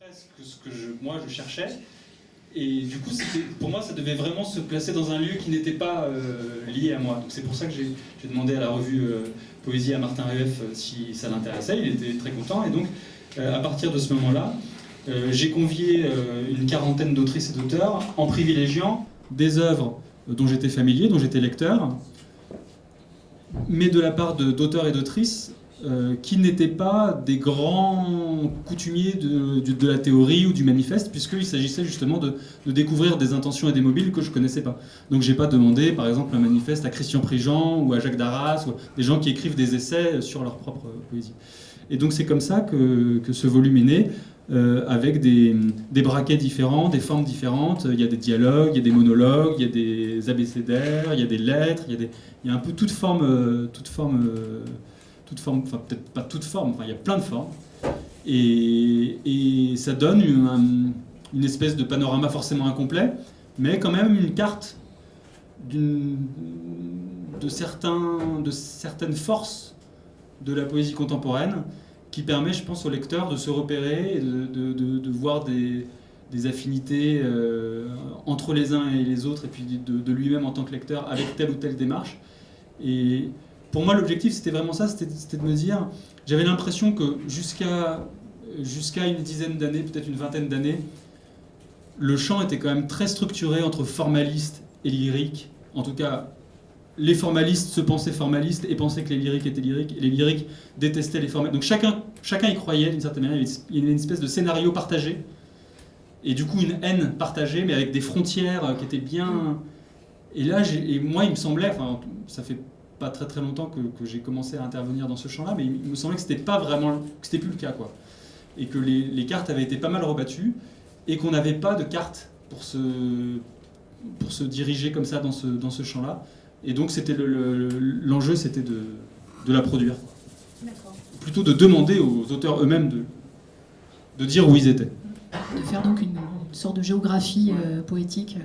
presque ce que moi je cherchais. Et du coup, pour moi, ça devait vraiment se placer dans un lieu qui n'était pas lié à moi. Donc c'est pour ça que j'ai demandé à la revue Poésie à Martin Rueff si ça l'intéressait. Il était très content. Et donc, à partir de ce moment-là, j'ai convié une quarantaine d'autrices et d'auteurs en privilégiant des œuvres dont j'étais familier, dont j'étais lecteur, mais de la part d'auteurs et d'autrices qui n'étaient pas des grands coutumiers de la théorie ou du manifeste, puisqu'il s'agissait justement de découvrir des intentions et des mobiles que je ne connaissais pas. Donc j'ai pas demandé, par exemple, un manifeste à Christian Prigent ou à Jacques Darras, ou des gens qui écrivent des essais sur leur propre poésie. Et donc c'est comme ça que ce volume est né, avec des braquets différents, des formes différentes. Il y a des dialogues, il y a des monologues, il y a des abécédaires, il y a des lettres, il y a un peu toute forme, enfin peut-être pas toute forme, enfin il y a plein de formes, et ça donne une espèce de panorama forcément incomplet, mais quand même une carte de certaines forces de la poésie contemporaine qui permet, je pense, au lecteur de se repérer et de voir des affinités entre les uns et les autres, et puis de lui-même en tant que lecteur avec telle ou telle démarche. Et pour moi, l'objectif, c'était vraiment ça, c'était de me dire, j'avais l'impression que jusqu'à une dizaine d'années, peut-être une vingtaine d'années, le chant était quand même très structuré entre formaliste et lyrique. En tout cas, les formalistes se pensaient formalistes et pensaient que les lyriques étaient lyriques, et les lyriques détestaient les formalistes. Donc chacun y croyait d'une certaine manière, il y avait une espèce de scénario partagé, et du coup une haine partagée, mais avec des frontières qui étaient bien... Et là, moi, il me semblait, enfin, ça fait pas très très longtemps que j'ai commencé à intervenir dans ce champ-là, mais il me semblait que c'était pas vraiment, que c'était plus le cas, quoi. Et que les cartes avaient été pas mal rebattues, et qu'on n'avait pas de cartes pour se diriger comme ça dans ce champ-là. Et donc c'était l'enjeu, c'était de la produire. D'accord. Plutôt de demander aux auteurs eux-mêmes de dire où ils étaient. De faire donc une sorte de géographie poétique.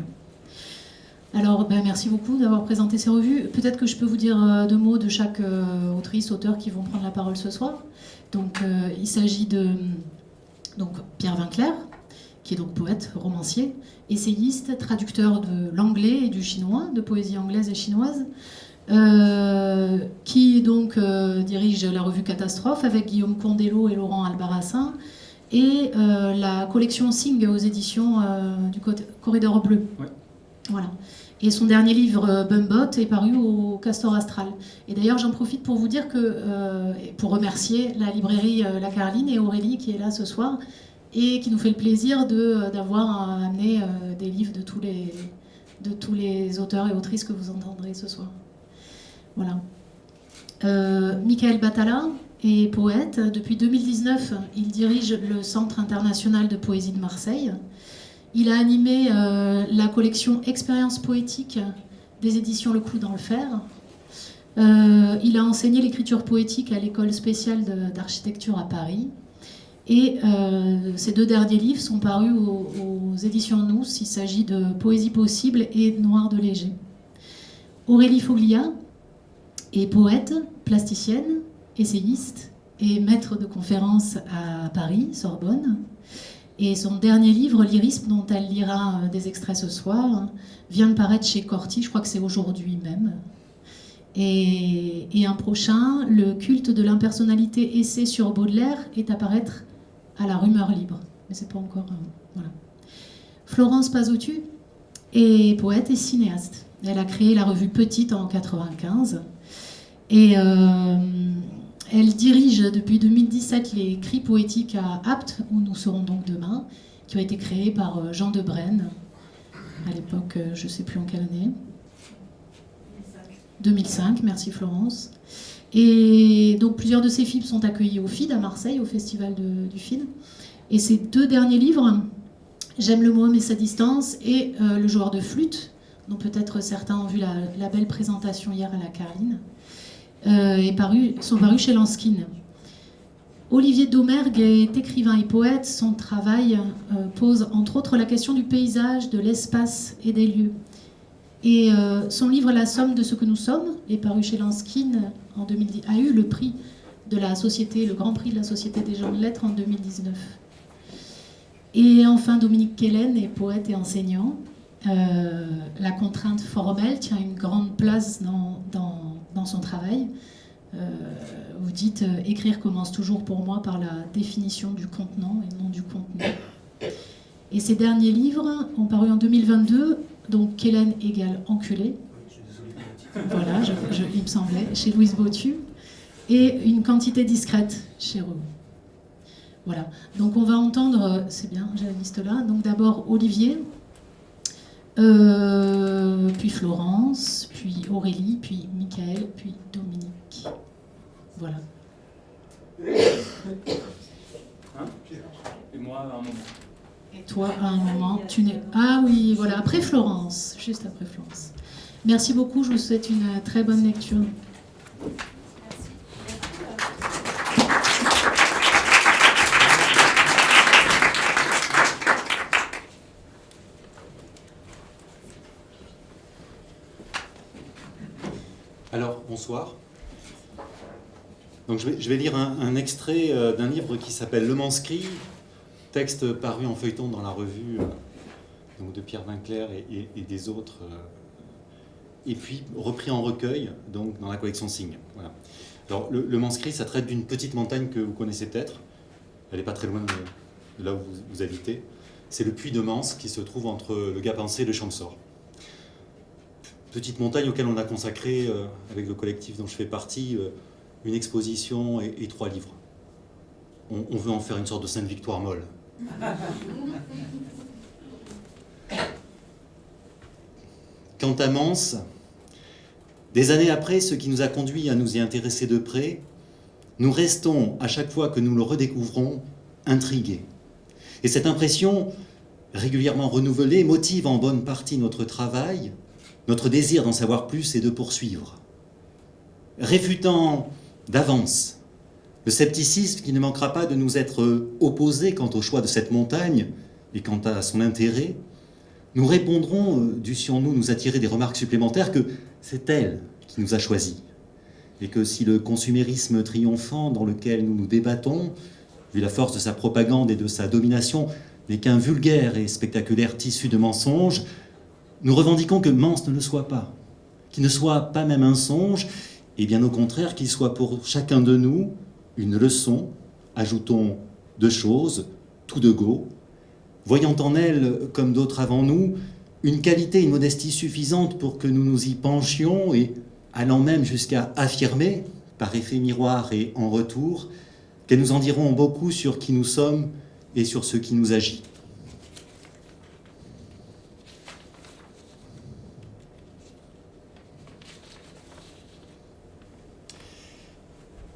Alors, merci beaucoup d'avoir présenté ces revues. Peut-être que je peux vous dire deux mots de chaque autrice, auteur qui vont prendre la parole ce soir. Donc, il s'agit de Pierre Vinclair, qui est donc poète, romancier, essayiste, traducteur de l'anglais et du chinois, de poésie anglaise et chinoise, qui donc dirige la revue Catastrophe avec Guillaume Condello et Laurent Albarracin, et la collection Sing aux éditions du Corridor Bleu. Ouais. Voilà. Et son dernier livre, Bumbot, est paru au Castor Astral. Et d'ailleurs, j'en profite pour vous dire pour remercier la librairie La Carline et Aurélie qui est là ce soir et qui nous fait le plaisir d'avoir amené des livres de tous les auteurs et autrices que vous entendrez ce soir. Voilà. Michael Batala est poète. Depuis 2019, il dirige le Centre international de poésie de Marseille. Il a animé la collection Expérience poétique des éditions Le Clou dans le Fer. Il a enseigné l'écriture poétique à l'école spéciale d'architecture à Paris. Et ces deux derniers livres sont parus aux éditions Nous. Il s'agit de Poésie possible et Noir de léger. Aurélie Foglia est poète, plasticienne, essayiste et maître de conférences à Paris, Sorbonne. Et son dernier livre, Lyrisme, dont elle lira des extraits ce soir, vient de paraître chez Corti, je crois que c'est aujourd'hui même. Et un prochain, Le culte de l'impersonnalité, essai sur Baudelaire, est à paraître à la Rumeur libre. Mais c'est pas encore... voilà. Florence Pazotu est poète et cinéaste. Elle a créé la revue Petite en 1995. Et... elle dirige depuis 2017 les cris poétiques à Apt, où nous serons donc demain, qui ont été créés par Jean de Brenne, à l'époque, je ne sais plus en quelle année. 2005, merci Florence. Et donc plusieurs de ces films sont accueillis au FID à Marseille, au Festival du FID. Et ces deux derniers livres, J'aime le môme et sa distance, et Le joueur de flûte, dont peut-être certains ont vu la belle présentation hier à la Carline, sont parus chez Lanskin. Olivier Domergue est écrivain et poète. Son travail pose entre autres la question du paysage, de l'espace et des lieux. Et son livre La somme de ce que nous sommes est paru chez Lanskin en 2010, a eu le prix de la société, le grand prix de la Société des gens de lettres en 2019. Et enfin, Dominique Quélen est poète et enseignant. La contrainte formelle tient une grande place dans son travail. Vous dites écrire commence toujours pour moi par la définition du contenant et non du contenu. Et ces derniers livres ont paru en 2022, donc Quélen égale enculé. Voilà, il me semblait, chez Louise Bottu, et Une quantité discrète chez Renaud. Voilà, donc on va entendre, c'est bien, j'ai la liste là, donc d'abord Olivier, puis Florence, puis Aurélie, puis Michael, puis Dominique. Voilà. Hein? Et moi, à un moment. Et toi, à un moment, tu n'es... Ah oui, voilà, après Florence, juste après Florence. Merci beaucoup, je vous souhaite une très bonne lecture. Alors, bonsoir. Donc, je vais lire un extrait d'un livre qui s'appelle Le Manuscrit, texte paru en feuilleton dans la revue donc de Pierre Vinclair et des autres, et puis repris en recueil donc dans la collection Signe. Voilà. Alors, le Manuscrit, ça traite d'une petite montagne que vous connaissez peut-être. Elle n'est pas très loin de là où vous habitez. C'est le puy de Manse qui se trouve entre le Gapençay et le Champsaur. Petite montagne auquel on a consacré, avec le collectif dont je fais partie, une exposition et 3 livres. On veut en faire une sorte de Sainte Victoire molle. Quant à Manse, des années après, ce qui nous a conduit à nous y intéresser de près, nous restons, à chaque fois que nous le redécouvrons, intrigués. Et cette impression, régulièrement renouvelée, motive en bonne partie notre travail, notre désir d'en savoir plus et de poursuivre. Réfutant d'avance le scepticisme qui ne manquera pas de nous être opposé quant au choix de cette montagne et quant à son intérêt, nous répondrons, dussions-nous nous attirer des remarques supplémentaires, que c'est elle qui nous a choisis. Et que si le consumérisme triomphant dans lequel nous nous débattons, vu la force de sa propagande et de sa domination, n'est qu'un vulgaire et spectaculaire tissu de mensonges, nous revendiquons que Manse ne le soit pas, qu'il ne soit pas même un songe, et bien au contraire qu'il soit pour chacun de nous une leçon, ajoutons 2 choses, tout de go, voyant en elle, comme d'autres avant nous, une qualité, une modestie suffisante pour que nous nous y penchions et allant même jusqu'à affirmer, par effet miroir et en retour, qu'elles nous en diront beaucoup sur qui nous sommes et sur ce qui nous agit.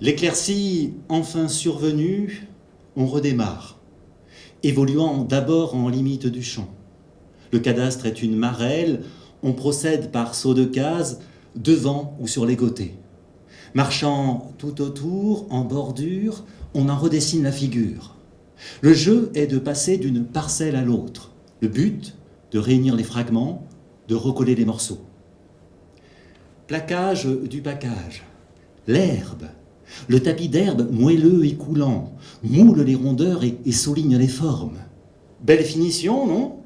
L'éclaircie enfin survenue, on redémarre, évoluant d'abord en limite du champ. Le cadastre est une marelle, on procède par saut de case, devant ou sur les côtés. Marchant tout autour, en bordure, on en redessine la figure. Le jeu est de passer d'une parcelle à l'autre. Le but, de réunir les fragments, de recoller les morceaux. Plaquage du package. L'herbe. Le tapis d'herbe moelleux et coulant moule les rondeurs et souligne les formes. Belle finition, non ?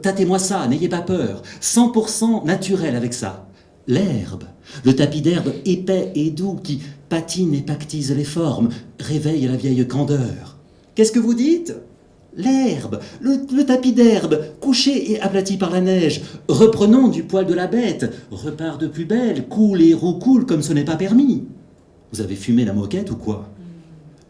Tâtez-moi ça, n'ayez pas peur. 100% naturel avec ça. L'herbe, le tapis d'herbe épais et doux qui patine et pactise les formes, réveille la vieille candeur. Qu'est-ce que vous dites ? L'herbe, le tapis d'herbe, couché et aplati par la neige, reprenant du poil de la bête, repart de plus belle, coule et roucoule comme ce n'est pas permis. Vous avez fumé la moquette ou quoi ?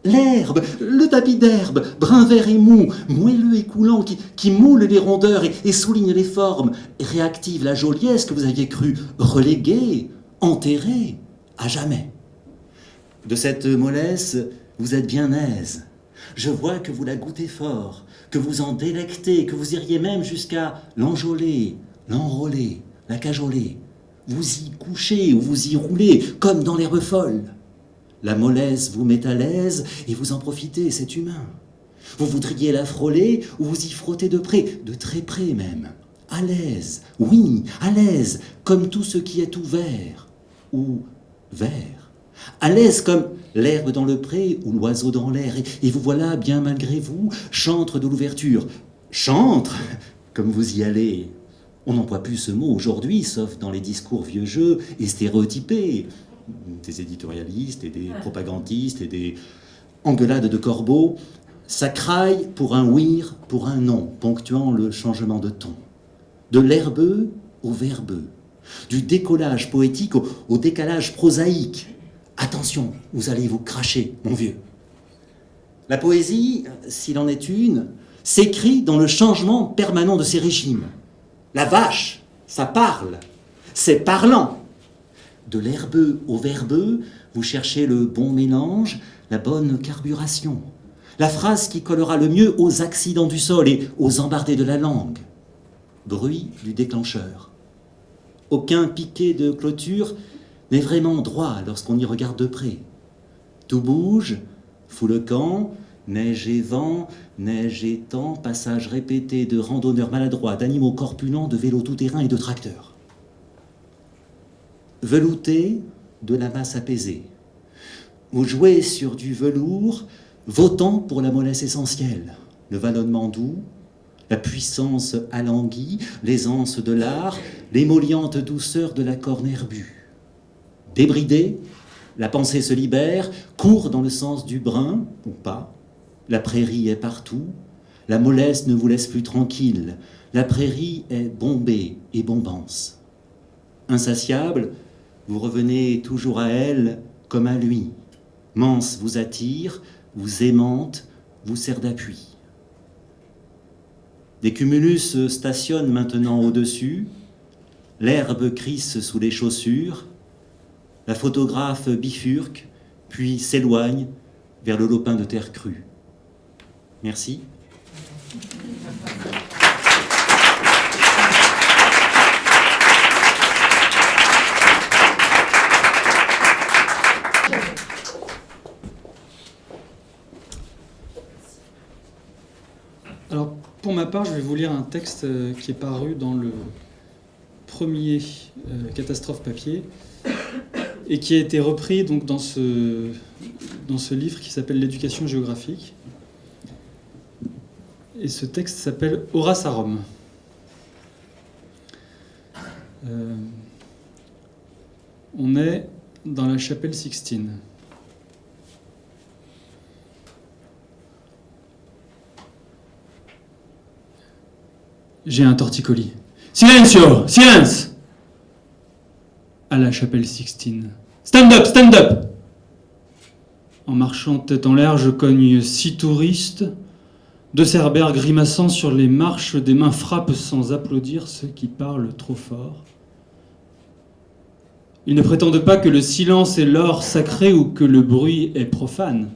L'herbe, le tapis d'herbe, brun vert et mou, moelleux et coulant, qui moule les rondeurs et souligne les formes, réactive la joliesse que vous aviez cru reléguée, enterrée, à jamais. De cette mollesse, vous êtes bien aise. Je vois que vous la goûtez fort, que vous en délectez, que vous iriez même jusqu'à l'enjôler, l'enrôler, la cajoler. Vous y couchez ou vous y roulez, comme dans l'herbe folle. La mollesse vous met à l'aise et vous en profitez, c'est humain. Vous voudriez la frôler ou vous y frotter de près, de très près même. À l'aise, oui, à l'aise, comme tout ce qui est ouvert ou vert. À l'aise comme l'herbe dans le pré ou l'oiseau dans l'air. Et vous voilà, bien malgré vous, chantre de l'ouverture. Chantre, comme vous y allez. On n'emploie plus ce mot aujourd'hui, sauf dans les discours vieux jeux et stéréotypés. Des éditorialistes et des propagandistes et des engueulades de corbeaux. Ça craille pour un ouïr, pour un non, ponctuant le changement de ton. De l'herbeux au verbeux. Du décollage poétique au décalage prosaïque. Attention, vous allez vous cracher, mon vieux. La poésie, s'il en est une, s'écrit dans le changement permanent de ses régimes. La vache, ça parle, c'est parlant. De l'herbeux au verbeux, vous cherchez le bon mélange, la bonne carburation. La phrase qui collera le mieux aux accidents du sol et aux embardés de la langue. Bruit du déclencheur. Aucun piquet de clôture n'est vraiment droit lorsqu'on y regarde de près. Tout bouge, fout le camp, neige et vent, neige et temps, passage répété de randonneurs maladroits, d'animaux corpulents, de vélos tout-terrain et de tracteurs. Velouté de la masse apaisée. Vous jouez sur du velours, votant pour la mollesse essentielle, le vallonnement doux, la puissance alanguie, l'aisance de l'art, l'émolliente douceur de la corne herbue. Débridé, la pensée se libère, court dans le sens du brin, ou pas. La prairie est partout, la mollesse ne vous laisse plus tranquille, la prairie est bombée et bombance. Insatiable, vous revenez toujours à elle comme à lui. Manse vous attire, vous aimante, vous sert d'appui. Des cumulus stationnent maintenant au-dessus, l'herbe crisse sous les chaussures, la photographe bifurque, puis s'éloigne vers le lopin de terre crue. Merci. Alors, pour ma part, je vais vous lire un texte qui est paru dans le premier Catastrophe papier et qui a été repris donc, dans ce livre qui s'appelle L'éducation géographique. Et ce texte s'appelle Horace à Rome. On est dans la chapelle Sixtine. J'ai un torticolis. Silenzio! Silence! À la chapelle Sixtine. Stand up! Stand up! En marchant tête en l'air, je cogne 6 touristes, 2 cerbères grimaçant sur les marches, des mains frappent sans applaudir ceux qui parlent trop fort. Ils ne prétendent pas que le silence est l'or sacré ou que le bruit est profane.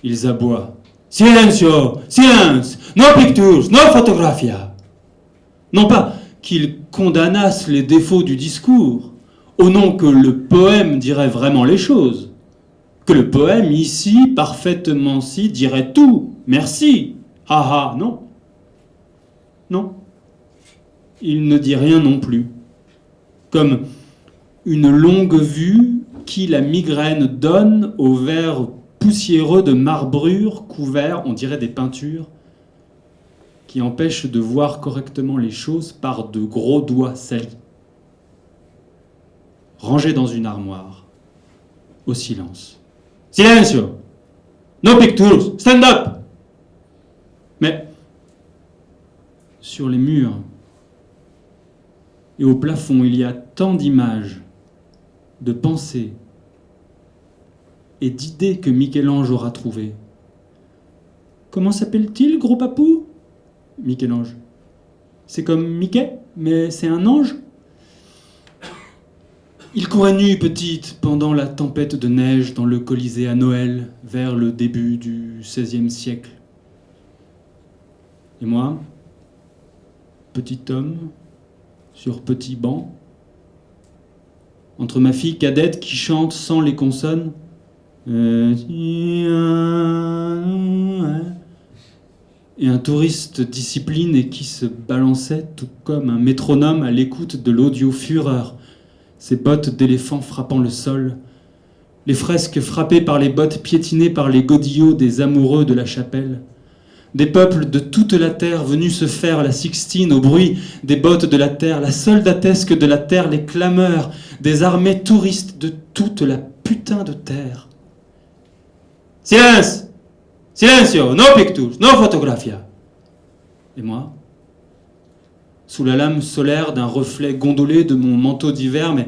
Ils aboient. Silenzio! Silence! No pictures! No photographia! Non pas qu'ils condamnassent les défauts du discours, au nom que le poème dirait vraiment les choses. Que le poème, ici, parfaitement si, dirait tout. Merci. Ah ah, non. Non. Il ne dit rien non plus. Comme une longue vue qui la migraine donne au verre poussiéreux de marbrure couverts, on dirait des peintures, qui empêchent de voir correctement les choses par de gros doigts salis. Rangés dans une armoire, au silence. Silencio! No pictures! Stand up! Mais, sur les murs et au plafond, il y a tant d'images, de pensées et d'idées que Michel-Ange aura trouvées. Comment s'appelle-t-il, gros papou? Michel-Ange. C'est comme Mickey, mais c'est un ange. Il courait nu, petite, pendant la tempête de neige dans le Colisée à Noël, vers le début du XVIe siècle. Et moi, petit homme, sur petit banc, entre ma fille cadette qui chante sans les consonnes, et un touriste discipliné qui se balançait tout comme un métronome à l'écoute de l'audio fureur, ses bottes d'éléphant frappant le sol, les fresques frappées par les bottes piétinées par les godillots des amoureux de la chapelle, des peuples de toute la terre venus se faire la Sixtine au bruit des bottes de la terre, la soldatesque de la terre, les clameurs des armées touristes de toute la putain de terre. Silence! Silencio! No pictures, no fotografia! Et moi, sous la lame solaire d'un reflet gondolé de mon manteau d'hiver, mais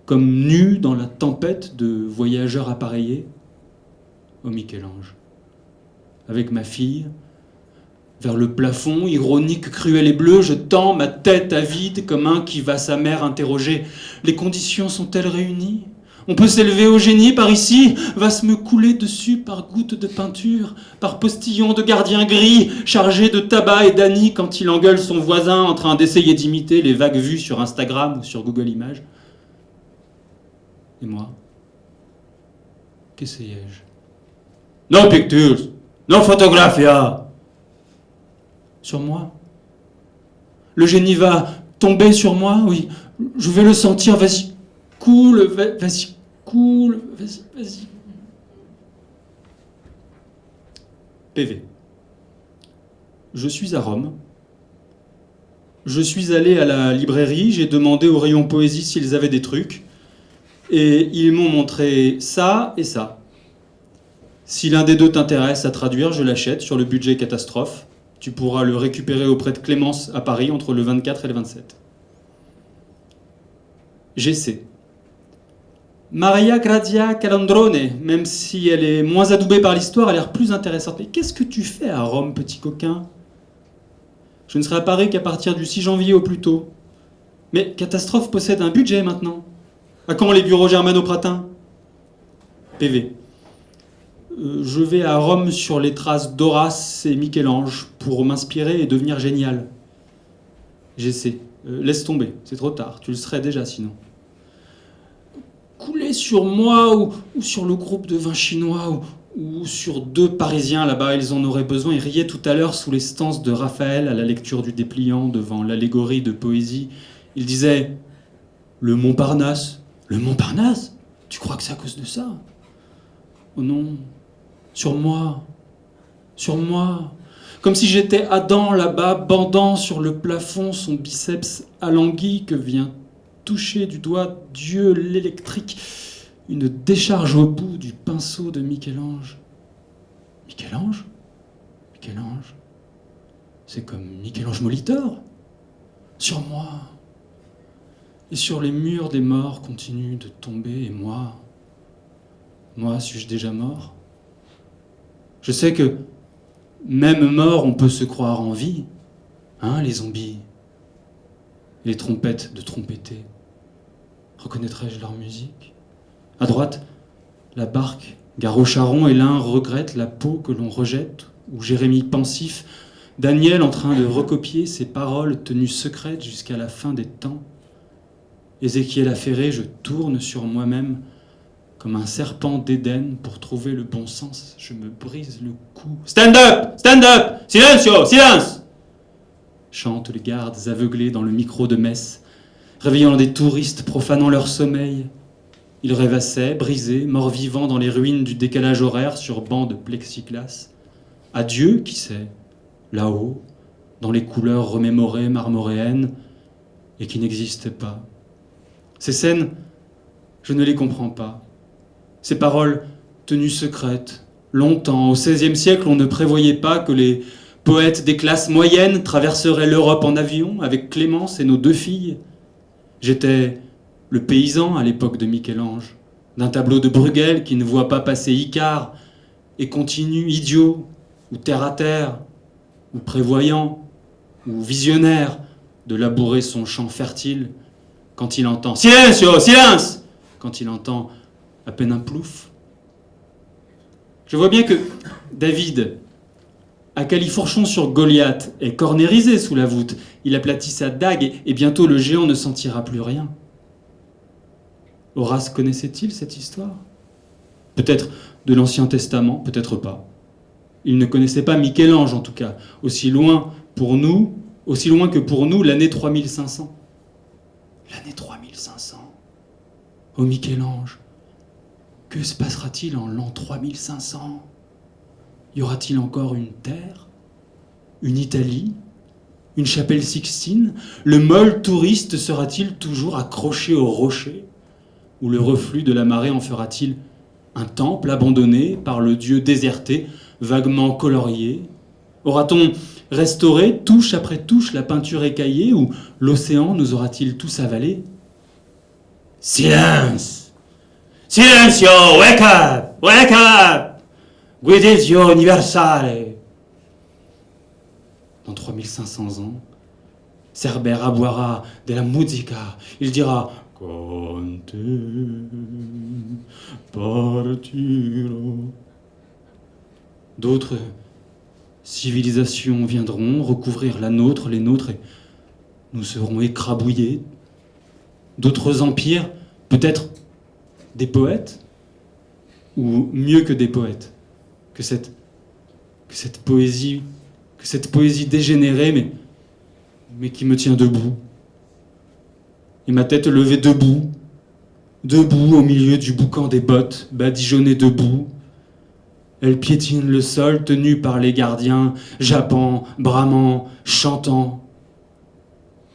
comme nu dans la tempête de voyageurs appareillés, au Michel-Ange, avec ma fille, vers le plafond, ironique, cruel et bleu, je tends ma tête avide comme un qui va sa mère interroger. Les conditions sont-elles réunies ? On peut s'élever au génie par ici, va se me couler dessus par gouttes de peinture, par postillon de gardien gris, chargé de tabac et d'anis quand il engueule son voisin en train d'essayer d'imiter les vagues vues sur Instagram ou sur Google Images. Et moi, qu'essayais-je ? No pictures, no photographia. Sur moi. Le génie va tomber sur moi, oui. Je vais le sentir, vas-y, cool, vas-y, cool, vas-y. PV. Je suis à Rome. Je suis allé à la librairie, j'ai demandé au rayon poésie s'ils avaient des trucs. Et ils m'ont montré ça et ça. Si l'un des deux t'intéresse à traduire, je l'achète sur le budget catastrophe. Tu pourras le récupérer auprès de Clémence à Paris entre le 24 et le 27. J'essaie. Maria Grazia Calandrone, même si elle est moins adoubée par l'histoire, elle a l'air plus intéressante. Mais qu'est-ce que tu fais à Rome, petit coquin ? Je ne serai à Paris qu'à partir du 6 janvier au plus tôt. Mais Catastrophe possède un budget maintenant. À quand les bureaux germano-pratins ? PV. Je vais à Rome sur les traces d'Horace et Michel-Ange pour m'inspirer et devenir génial. J'essaie. Laisse tomber, c'est trop tard. Tu le serais déjà sinon. Couler sur moi ou sur le groupe de vin chinois ou sur deux Parisiens là-bas, ils en auraient besoin. Ils riaient tout à l'heure sous les stances de Raphaël à la lecture du dépliant devant l'allégorie de poésie. Ils disaient « Le Montparnasse ». Le Montparnasse ? Tu crois que c'est à cause de ça ? Oh non. Sur moi, comme si j'étais Adam là-bas, bandant sur le plafond son biceps alangui que vient toucher du doigt Dieu l'électrique, une décharge au bout du pinceau de Michel-Ange. Michel-Ange ? Michel-Ange ? C'est comme Michel-Ange Molitor. Sur moi. Et sur les murs des morts continuent de tomber, et moi, suis-je déjà mort ? Je sais que, même mort, on peut se croire en vie. Hein, les zombies. Les trompettes de trompettés. Reconnaîtrais-je leur musique ? À droite, la barque, gare au charron, et l'un regrette la peau que l'on rejette, ou Jérémie pensif, Daniel en train de recopier ses paroles tenues secrètes jusqu'à la fin des temps. Ézéchiel affairé, je tourne sur moi-même, comme un serpent d'Éden pour trouver le bon sens, je me brise le cou. Stand up! Stand up! Silencio! Silence! Chantent les gardes aveuglés dans le micro de messe, réveillant des touristes profanant leur sommeil. Ils rêvassaient, brisés, morts-vivants dans les ruines du décalage horaire sur bancs de plexiglas. Adieu, qui sait, là-haut, dans les couleurs remémorées marmoréennes et qui n'existaient pas. Ces scènes, je ne les comprends pas. Ces paroles tenues secrètes, longtemps, au XVIe siècle, on ne prévoyait pas que les poètes des classes moyennes traverseraient l'Europe en avion avec Clémence et nos deux filles. J'étais le paysan à l'époque de Michel-Ange, d'un tableau de Bruegel qui ne voit pas passer Icare et continue idiot, ou terre à terre, ou prévoyant, ou visionnaire, de labourer son champ fertile quand il entend « Silence, silence !» quand il entend à peine un plouf. Je vois bien que David, à califourchon sur Goliath, est cornérisé sous la voûte. Il aplatit sa dague et bientôt le géant ne sentira plus rien. Horace connaissait-il cette histoire ? Peut-être de l'Ancien Testament, peut-être pas. Il ne connaissait pas Michel-Ange en tout cas, aussi loin que pour nous l'année 3500. L'année 3500. Oh Michel-Ange, Que se passera-t-il en l'an 3500 ? Y aura-t-il encore une terre ? Une Italie ? Une chapelle Sixtine ? Le mole touriste sera-t-il toujours accroché au rocher ? Ou le reflux de la marée en fera-t-il un temple abandonné par le dieu déserté, vaguement colorié ? Aura-t-on restauré, touche après touche, la peinture écaillée, ou l'océan nous aura-t-il tous avalés ? Silence ! Silenzio! Wake up! Wake up! Guidizio universale! Dans 3500 ans, Cerbère aboiera de la musica. Il dira Conte partiro. D'autres civilisations viendront recouvrir la nôtre, les nôtres, et nous serons écrabouillés. D'autres empires, peut-être des poètes, ou mieux que des poètes, que cette poésie dégénérée, mais qui me tient debout. Et ma tête levée debout au milieu du boucan des bottes, badigeonnée debout. Elle piétine le sol, tenue par les gardiens, jappant, bramant, chantant,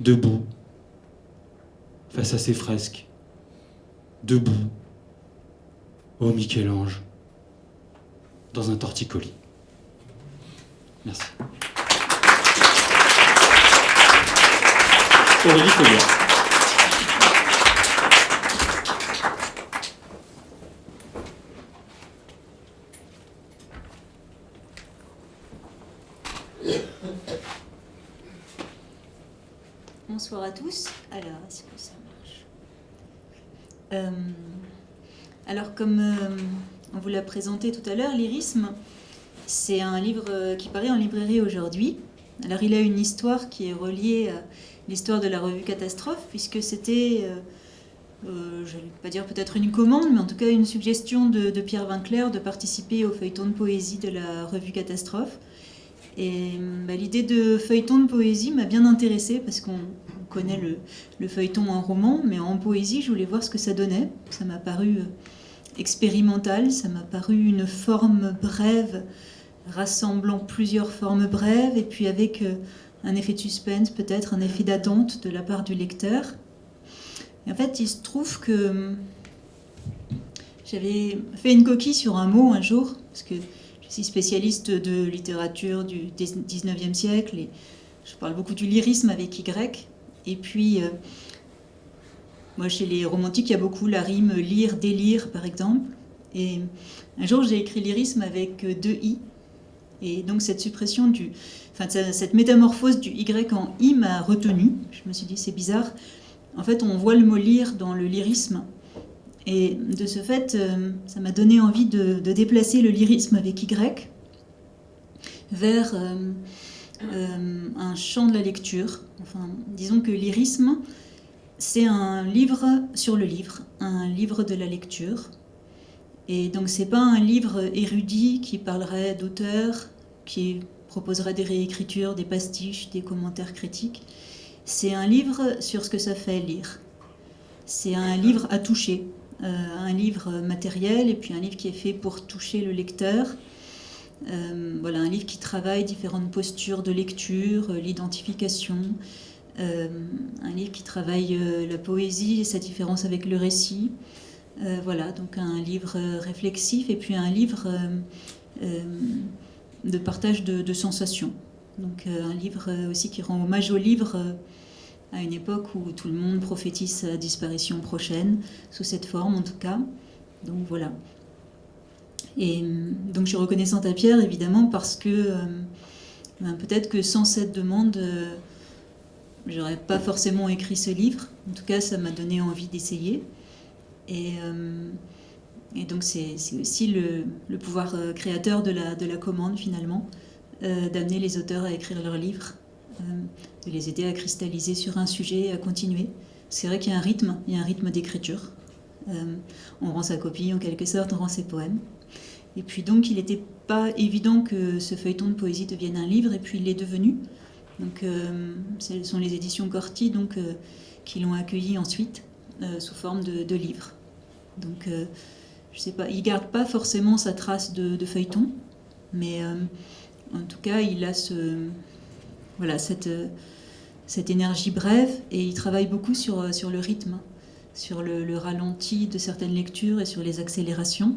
debout, face à ces fresques, debout, ô Michel-Ange, dans un torticolis. Merci. Aurélie Collier. Bonsoir à tous. Alors, est-ce que ça marche ? Alors, comme on vous l'a présenté tout à l'heure, Lyrisme, c'est un livre qui paraît en librairie aujourd'hui. Alors, il a une histoire qui est reliée à l'histoire de la revue Catastrophe, puisque c'était, je ne vais pas dire peut-être une commande, mais en tout cas une suggestion de Pierre Vinclair de participer au feuilleton de poésie de la revue Catastrophe. Et l'idée de feuilleton de poésie m'a bien intéressée, parce qu'on connaît le feuilleton en roman, mais en poésie, je voulais voir ce que ça donnait. Ça m'a paru expérimental, ça m'a paru une forme brève, rassemblant plusieurs formes brèves, et puis avec un effet de suspense, peut-être un effet d'attente de la part du lecteur. Et en fait, il se trouve que j'avais fait une coquille sur un mot un jour, parce que je suis spécialiste de littérature du 19e siècle, et je parle beaucoup du lyrisme avec Y. Et puis, moi, chez les romantiques, il y a beaucoup la rime lire, délire, par exemple. Et un jour, j'ai écrit lyrisme avec 2 I. Et donc, cette suppression cette métamorphose du Y en I m'a retenue. Je me suis dit, c'est bizarre. En fait, on voit le mot lire dans le lyrisme. Et de ce fait, ça m'a donné envie de déplacer le lyrisme avec Y vers un champ de la lecture. Enfin, disons que lyrisme, c'est un livre sur le livre, un livre de la lecture. Et donc, c'est pas un livre érudit qui parlerait d'auteurs, qui proposerait des réécritures, des pastiches, des commentaires critiques. C'est un livre sur ce que ça fait lire. C'est un livre à toucher. Un livre matériel et puis un livre qui est fait pour toucher le lecteur. Voilà, un livre qui travaille différentes postures de lecture, l'identification, un livre qui travaille la poésie et sa différence avec le récit. Voilà, donc un livre réflexif et puis un livre de partage de sensations. Donc un livre aussi qui rend hommage au livre à une époque où tout le monde prophétise sa disparition prochaine, sous cette forme en tout cas. Donc voilà. Et donc je suis reconnaissante à Pierre, évidemment, parce que peut-être que sans cette demande, j'aurais pas forcément écrit ce livre. En tout cas, ça m'a donné envie d'essayer. Et donc c'est aussi le pouvoir créateur de la commande, finalement, d'amener les auteurs à écrire leurs livres. De les aider à cristalliser sur un sujet et à continuer. C'est vrai qu'il y a un rythme d'écriture. On rend sa copie en quelque sorte, on rend ses poèmes. Et puis donc il n'était pas évident que ce feuilleton de poésie devienne un livre, et puis il l'est devenu. Donc ce sont les éditions Corti donc, qui l'ont accueilli ensuite sous forme de livre. Donc je sais pas, il garde pas forcément sa trace de feuilleton, mais en tout cas, il a cette énergie brève, et il travaille beaucoup sur le rythme, sur le ralenti de certaines lectures et sur les accélérations.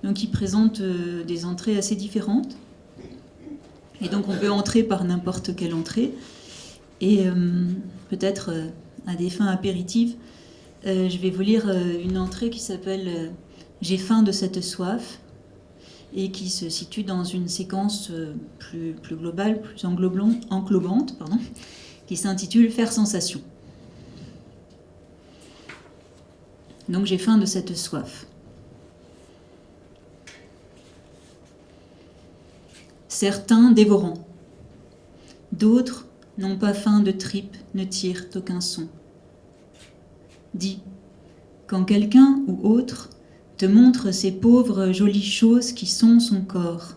Donc il présente des entrées assez différentes. Et donc on peut entrer par n'importe quelle entrée. Et peut-être à des fins apéritives, je vais vous lire une entrée qui s'appelle « J'ai faim de cette soif » et qui se situe dans une séquence plus globale, plus englobante, qui s'intitule « Faire sensation ». Donc j'ai faim de cette soif. Certains dévorants, d'autres n'ont pas faim de tripes, ne tirent aucun son. Dis, quand quelqu'un ou autre te montre ces pauvres jolies choses qui sont son corps,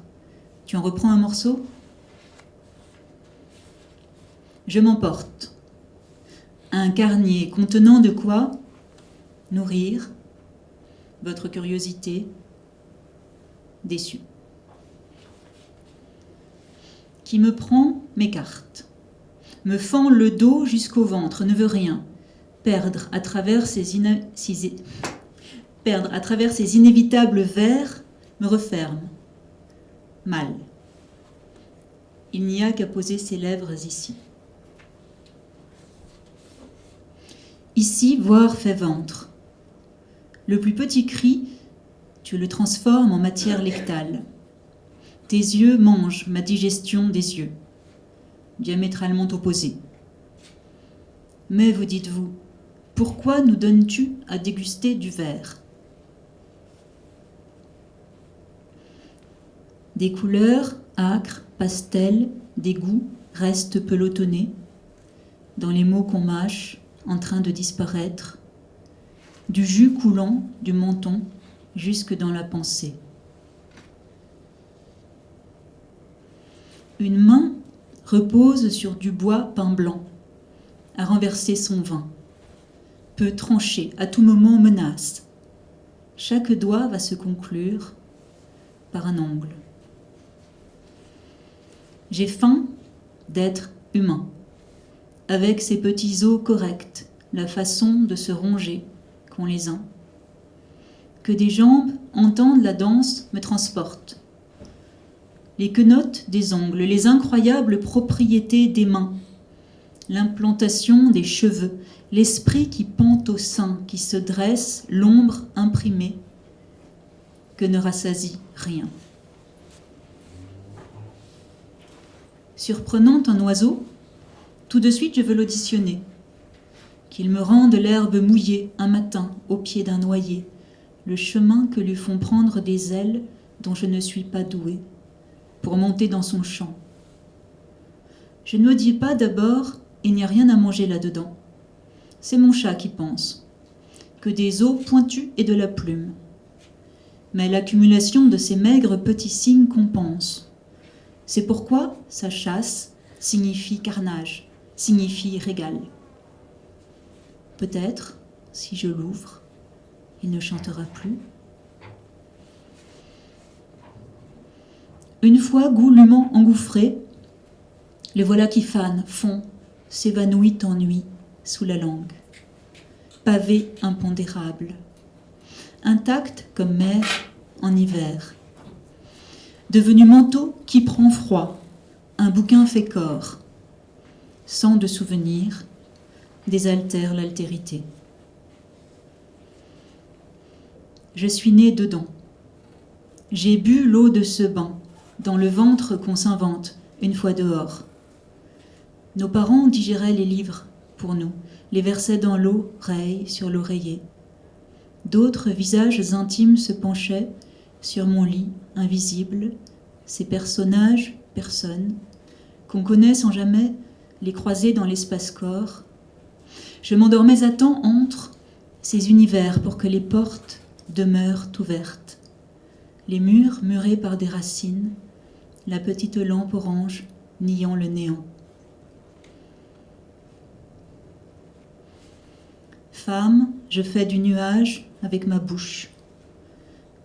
tu en reprends un morceau ? Je m'emporte. Un carnier contenant de quoi nourrir votre curiosité déçue. Qui me prend m'écarte, me fend le dos jusqu'au ventre, ne veut rien, perdre à travers ces inévitables vers, me referme. Mal. Il n'y a qu'à poser ses lèvres ici. Ici, voir fait ventre. Le plus petit cri, tu le transformes en matière lectale. Tes yeux mangent ma digestion des yeux, diamétralement opposés. Mais vous dites-vous, pourquoi nous donnes-tu à déguster du verre ? Des couleurs âcres, pastels, des goûts restent pelotonnés, dans les mots qu'on mâche, en train de disparaître, du jus coulant du menton jusque dans la pensée. Une main repose sur du bois peint blanc, à renverser son vin. Peut trancher, à tout moment menace. Chaque doigt va se conclure par un ongle. J'ai faim d'être humain, avec ses petits os corrects, la façon de se ronger qu'ont les uns. Que des jambes entendent la danse me transporte. Les quenottes des ongles, les incroyables propriétés des mains, l'implantation des cheveux, l'esprit qui pend au sein, qui se dresse, l'ombre imprimée, que ne rassasie rien. Surprenant un oiseau, tout de suite je veux l'auditionner, qu'il me rende l'herbe mouillée un matin au pied d'un noyer, le chemin que lui font prendre des ailes dont je ne suis pas douée, pour monter dans son champ. Je ne me dis pas d'abord, il n'y a rien à manger là-dedans. C'est mon chat qui pense, que des os pointus et de la plume. Mais l'accumulation de ces maigres petits signes compense. C'est pourquoi sa chasse signifie carnage, signifie régal. Peut-être, si je l'ouvre, il ne chantera plus. Une fois goulûment engouffré, le voilà qui fane, fond, s'évanouit en nuit sous la langue. Pavé impondérable, intact comme mer en hiver. Devenu manteau qui prend froid, un bouquin fait corps. Sans de souvenirs, désaltère l'altérité. Je suis née dedans. J'ai bu l'eau de ce banc, dans le ventre qu'on s'invente une fois dehors. Nos parents digéraient les livres pour nous, les versaient dans l'eau, raye sur l'oreiller. D'autres visages intimes se penchaient sur mon lit invisible, ces personnages, personnes, qu'on connaît sans jamais les croiser dans l'espace-corps. Je m'endormais à temps entre ces univers pour que les portes demeurent ouvertes. Les murs murés par des racines, la petite lampe orange niant le néant. Femme, je fais du nuage avec ma bouche,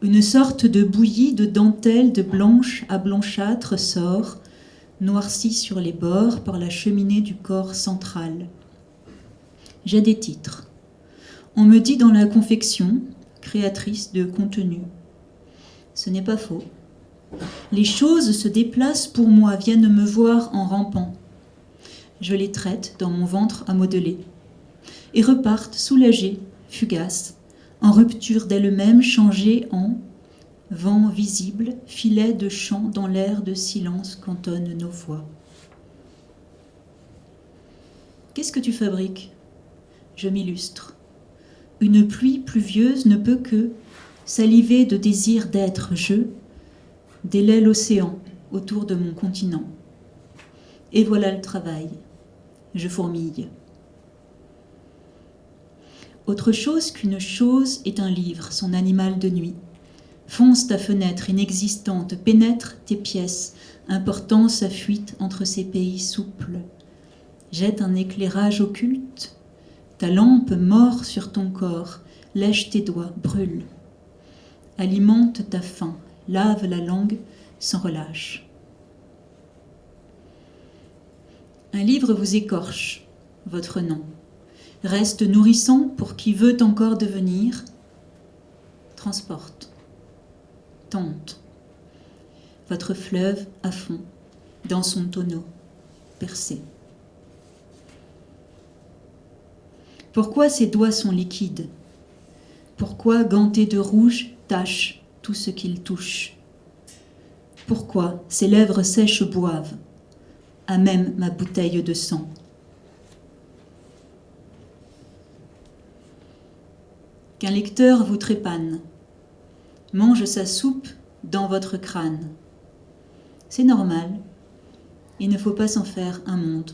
Une sorte de bouillie de dentelle de blanche à blanchâtre sort, noircie sur les bords par la cheminée du corps central. J'ai des titres. On me dit dans la confection, créatrice de contenu. Ce n'est pas faux. Les choses se déplacent pour moi, viennent me voir en rampant. Je les traite dans mon ventre à modeler. Et repartent soulagées, fugaces, en rupture d'elles-mêmes, changées en vent visible, filet de chant dans l'air de silence qu'entonnent nos voix. Qu'est-ce que tu fabriques ? Je m'illustre. Une pluie pluvieuse ne peut que saliver de désir d'être je, délaie l'océan autour de mon continent. Et voilà le travail. Je fourmille. Autre chose qu'une chose est un livre, son animal de nuit. Fonce ta fenêtre inexistante, pénètre tes pièces, important sa fuite entre ces pays souples. Jette un éclairage occulte. Ta lampe mord sur ton corps, lèche tes doigts, brûle. Alimente ta faim, lave la langue sans relâche. Un livre vous écorche, votre nom. Reste nourrissant pour qui veut encore devenir. Transporte, tente. Votre fleuve à fond, dans son tonneau, percé. Pourquoi ses doigts sont liquides ? Pourquoi, gantés de rouge, tâchent tout ce qu'il touche ? Pourquoi ses lèvres sèches boivent, à même ma bouteille de sang ? Qu'un lecteur vous trépane, mange sa soupe dans votre crâne. C'est normal, il ne faut pas s'en faire un monde.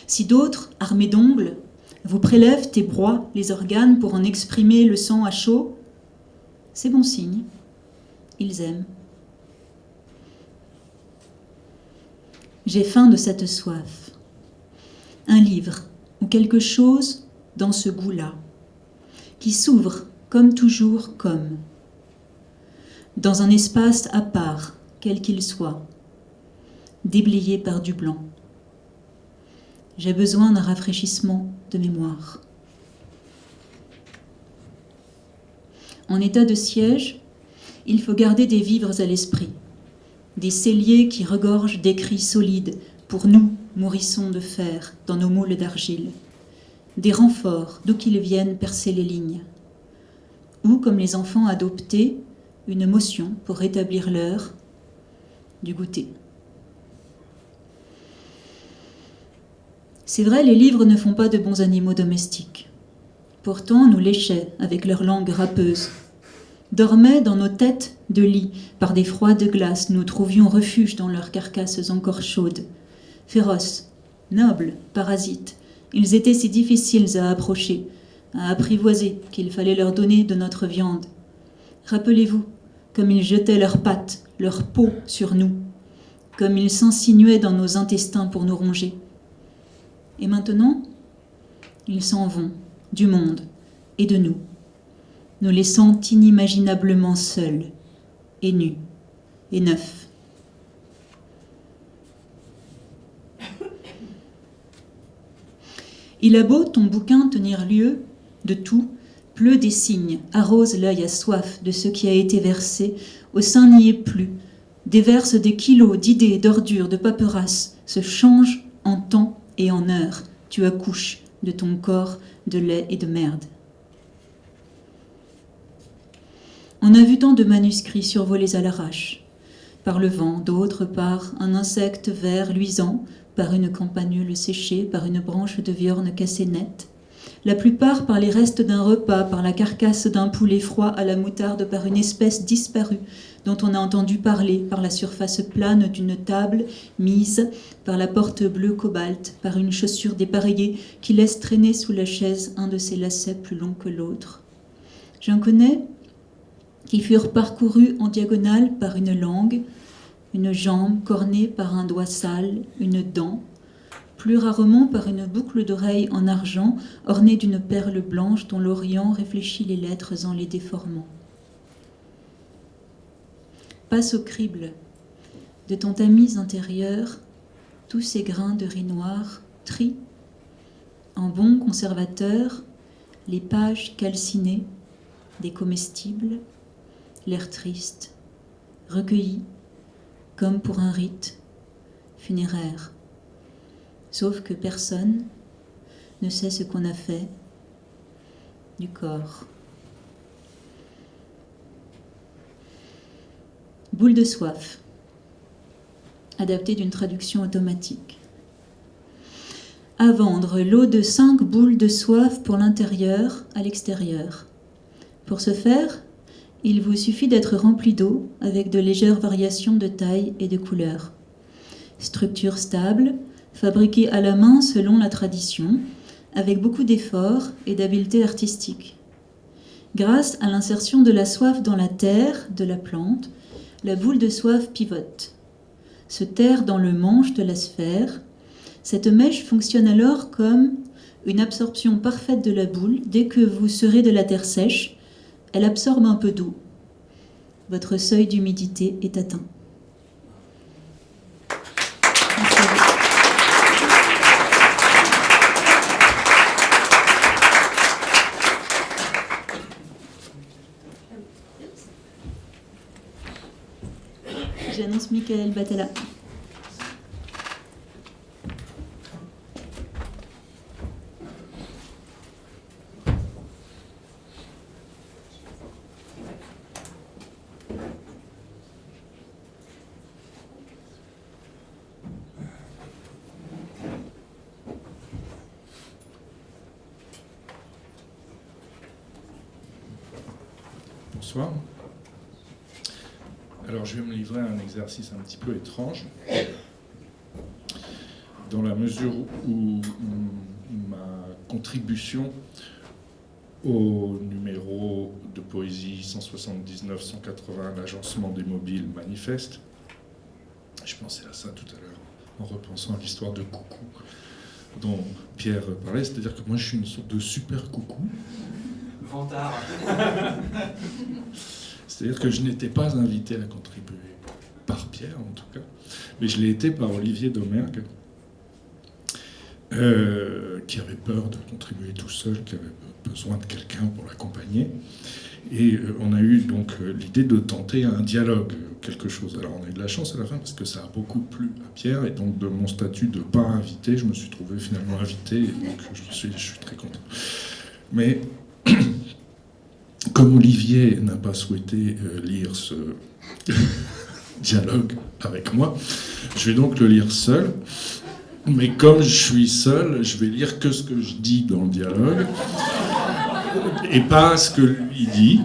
Si d'autres, armés d'ongles, vous prélèvent et broient les organes pour en exprimer le sang à chaud, c'est bon signe, ils aiment. J'ai faim de cette soif. Un livre ou quelque chose dans ce goût-là, qui s'ouvre comme toujours comme, dans un espace à part, quel qu'il soit, déblayé par du blanc. J'ai besoin d'un rafraîchissement de mémoire. En état de siège, il faut garder des vivres à l'esprit, des celliers qui regorgent d'écrits solides pour nous, mourissons de fer dans nos moules d'argile, des renforts d'où qu'ils viennent percer les lignes, ou, comme les enfants adoptés, une motion pour rétablir l'heure du goûter. C'est vrai, les livres ne font pas de bons animaux domestiques. Pourtant, nous léchaient avec leur langue râpeuse. Dormaient dans nos têtes de lit, par des froides glaces, nous trouvions refuge dans leurs carcasses encore chaudes. Féroces, nobles, parasites, ils étaient si difficiles à approcher, à apprivoiser, qu'il fallait leur donner de notre viande. Rappelez-vous, comme ils jetaient leurs pattes, leur peau sur nous, comme ils s'insinuaient dans nos intestins pour nous ronger. Et maintenant, ils s'en vont du monde et de nous, nous laissant inimaginablement seuls et nus et neufs. Il a beau ton bouquin tenir lieu de tout, pleut des signes, arrose l'œil à soif de ce qui a été versé, au sein n'y est plus, déverse des kilos d'idées, d'ordures, de paperasses, se change en temps et en heure, tu accouches de ton corps de lait et de merde. On a vu tant de manuscrits survolés à l'arrache, par le vent, d'autres par un insecte vert luisant, par une campanule séchée, par une branche de viorne cassée nette, la plupart par les restes d'un repas, par la carcasse d'un poulet froid à la moutarde, par une espèce disparue dont on a entendu parler, par la surface plane d'une table mise, par la porte bleue cobalt, par une chaussure dépareillée qui laisse traîner sous la chaise un de ses lacets plus long que l'autre. J'en connais qui furent parcourus en diagonale par une langue, une jambe cornée par un doigt sale, une dent, plus rarement par une boucle d'oreille en argent ornée d'une perle blanche dont l'Orient réfléchit les lettres en les déformant. passe au crible de ton tamis intérieur tous ces grains de riz noir, trie en bon conservateur les pages calcinées des comestibles, l'air triste, recueilli comme pour un rite funéraire. Sauf que personne ne sait ce qu'on a fait du corps. Boule de soif, adapté d'une traduction automatique. À vendre lot de 5 boules de soif pour l'intérieur à l'extérieur. Pour ce faire, il vous suffit d'être rempli d'eau avec de légères variations de taille et de couleur. Structure stable, fabriquée à la main selon la tradition, avec beaucoup d'efforts et d'habileté artistique. Grâce à l'insertion de la soif dans la terre de la plante, la boule de soif pivote, se terre dans le manche de la sphère. Cette mèche fonctionne alors comme une absorption parfaite de la boule. Dès que vous serez de la terre sèche, elle absorbe un peu d'eau. Votre seuil d'humidité est atteint. J'annonce Michael Batella. Bonsoir. Alors, je vais me livrer à un exercice un petit peu étrange, dans la mesure où ma contribution au numéro de poésie 179-180, l'agencement des mobiles manifeste. Je pensais à ça tout à l'heure, en repensant à l'histoire de coucou dont Pierre parlait, c'est-à-dire que moi je suis une sorte de super coucou. Vantard. C'est-à-dire que je n'étais pas invité à contribuer, par Pierre en tout cas, mais je l'ai été par Olivier Domergue, qui avait peur de contribuer tout seul, qui avait besoin de quelqu'un pour l'accompagner. Et on a eu donc l'idée de tenter un dialogue, quelque chose. Alors on a eu de la chance à la fin parce que ça a beaucoup plu à Pierre, et donc de mon statut de pas invité, je me suis trouvé finalement invité, et donc je suis très content. Mais comme Olivier n'a pas souhaité lire ce dialogue avec moi, je vais donc le lire seul. Mais comme je suis seul, je vais lire que ce que je dis dans le dialogue et pas ce que lui dit.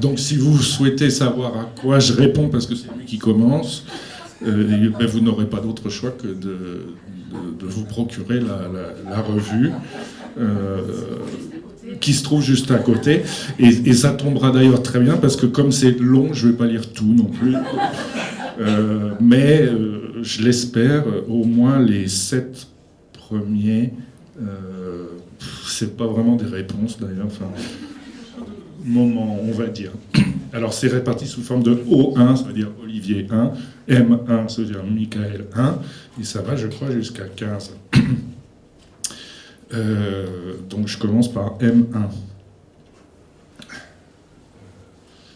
Donc si vous souhaitez savoir à quoi je réponds, parce que c'est lui qui commence, ben vous n'aurez pas d'autre choix que de vous procurer la revue qui se trouve juste à côté. Et ça tombera d'ailleurs très bien, parce que comme c'est long, je ne vais pas lire tout non plus. Mais je l'espère, au moins les 7 premiers, c'est pas vraiment des réponses d'ailleurs, enfin, moments, on va dire. Alors c'est réparti sous forme de O1, ça veut dire Olivier 1, M1, ça veut dire Michael 1, et ça va, je crois, jusqu'à 15. Donc je commence par M1.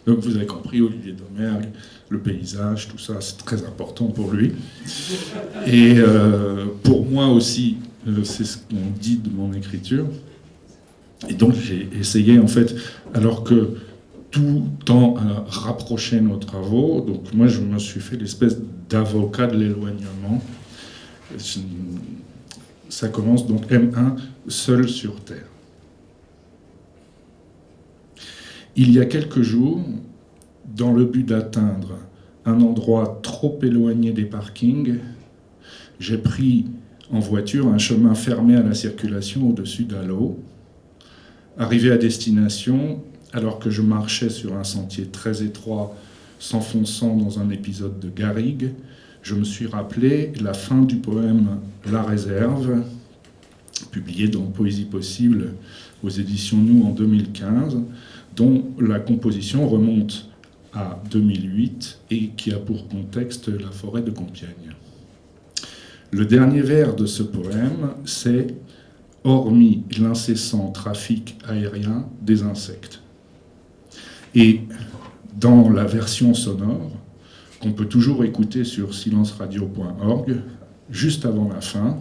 Donc vous avez compris, Olivier Domergue, le paysage, tout ça, c'est très important pour lui. Et pour moi aussi, c'est ce qu'on dit de mon écriture. Et donc j'ai essayé, en fait, alors que tout tend à rapprocher nos travaux, donc moi je me suis fait l'espèce d'avocat de l'éloignement. Ça commence donc M1, seul sur Terre. Il y a quelques jours, dans le but d'atteindre un endroit trop éloigné des parkings, j'ai pris en voiture un chemin fermé à la circulation au-dessus d'Allo. Arrivé à destination, alors que je marchais sur un sentier très étroit, s'enfonçant dans un épisode de Garrigue, je me suis rappelé la fin du poème « La Réserve », publié dans Poésie possible aux éditions Nous en 2015, dont la composition remonte à 2008 et qui a pour contexte la forêt de Compiègne. Le dernier vers de ce poème, c'est « Hormis l'incessant trafic aérien des insectes ». Et dans la version sonore, qu'on peut toujours écouter sur silenceradio.org, juste avant la fin,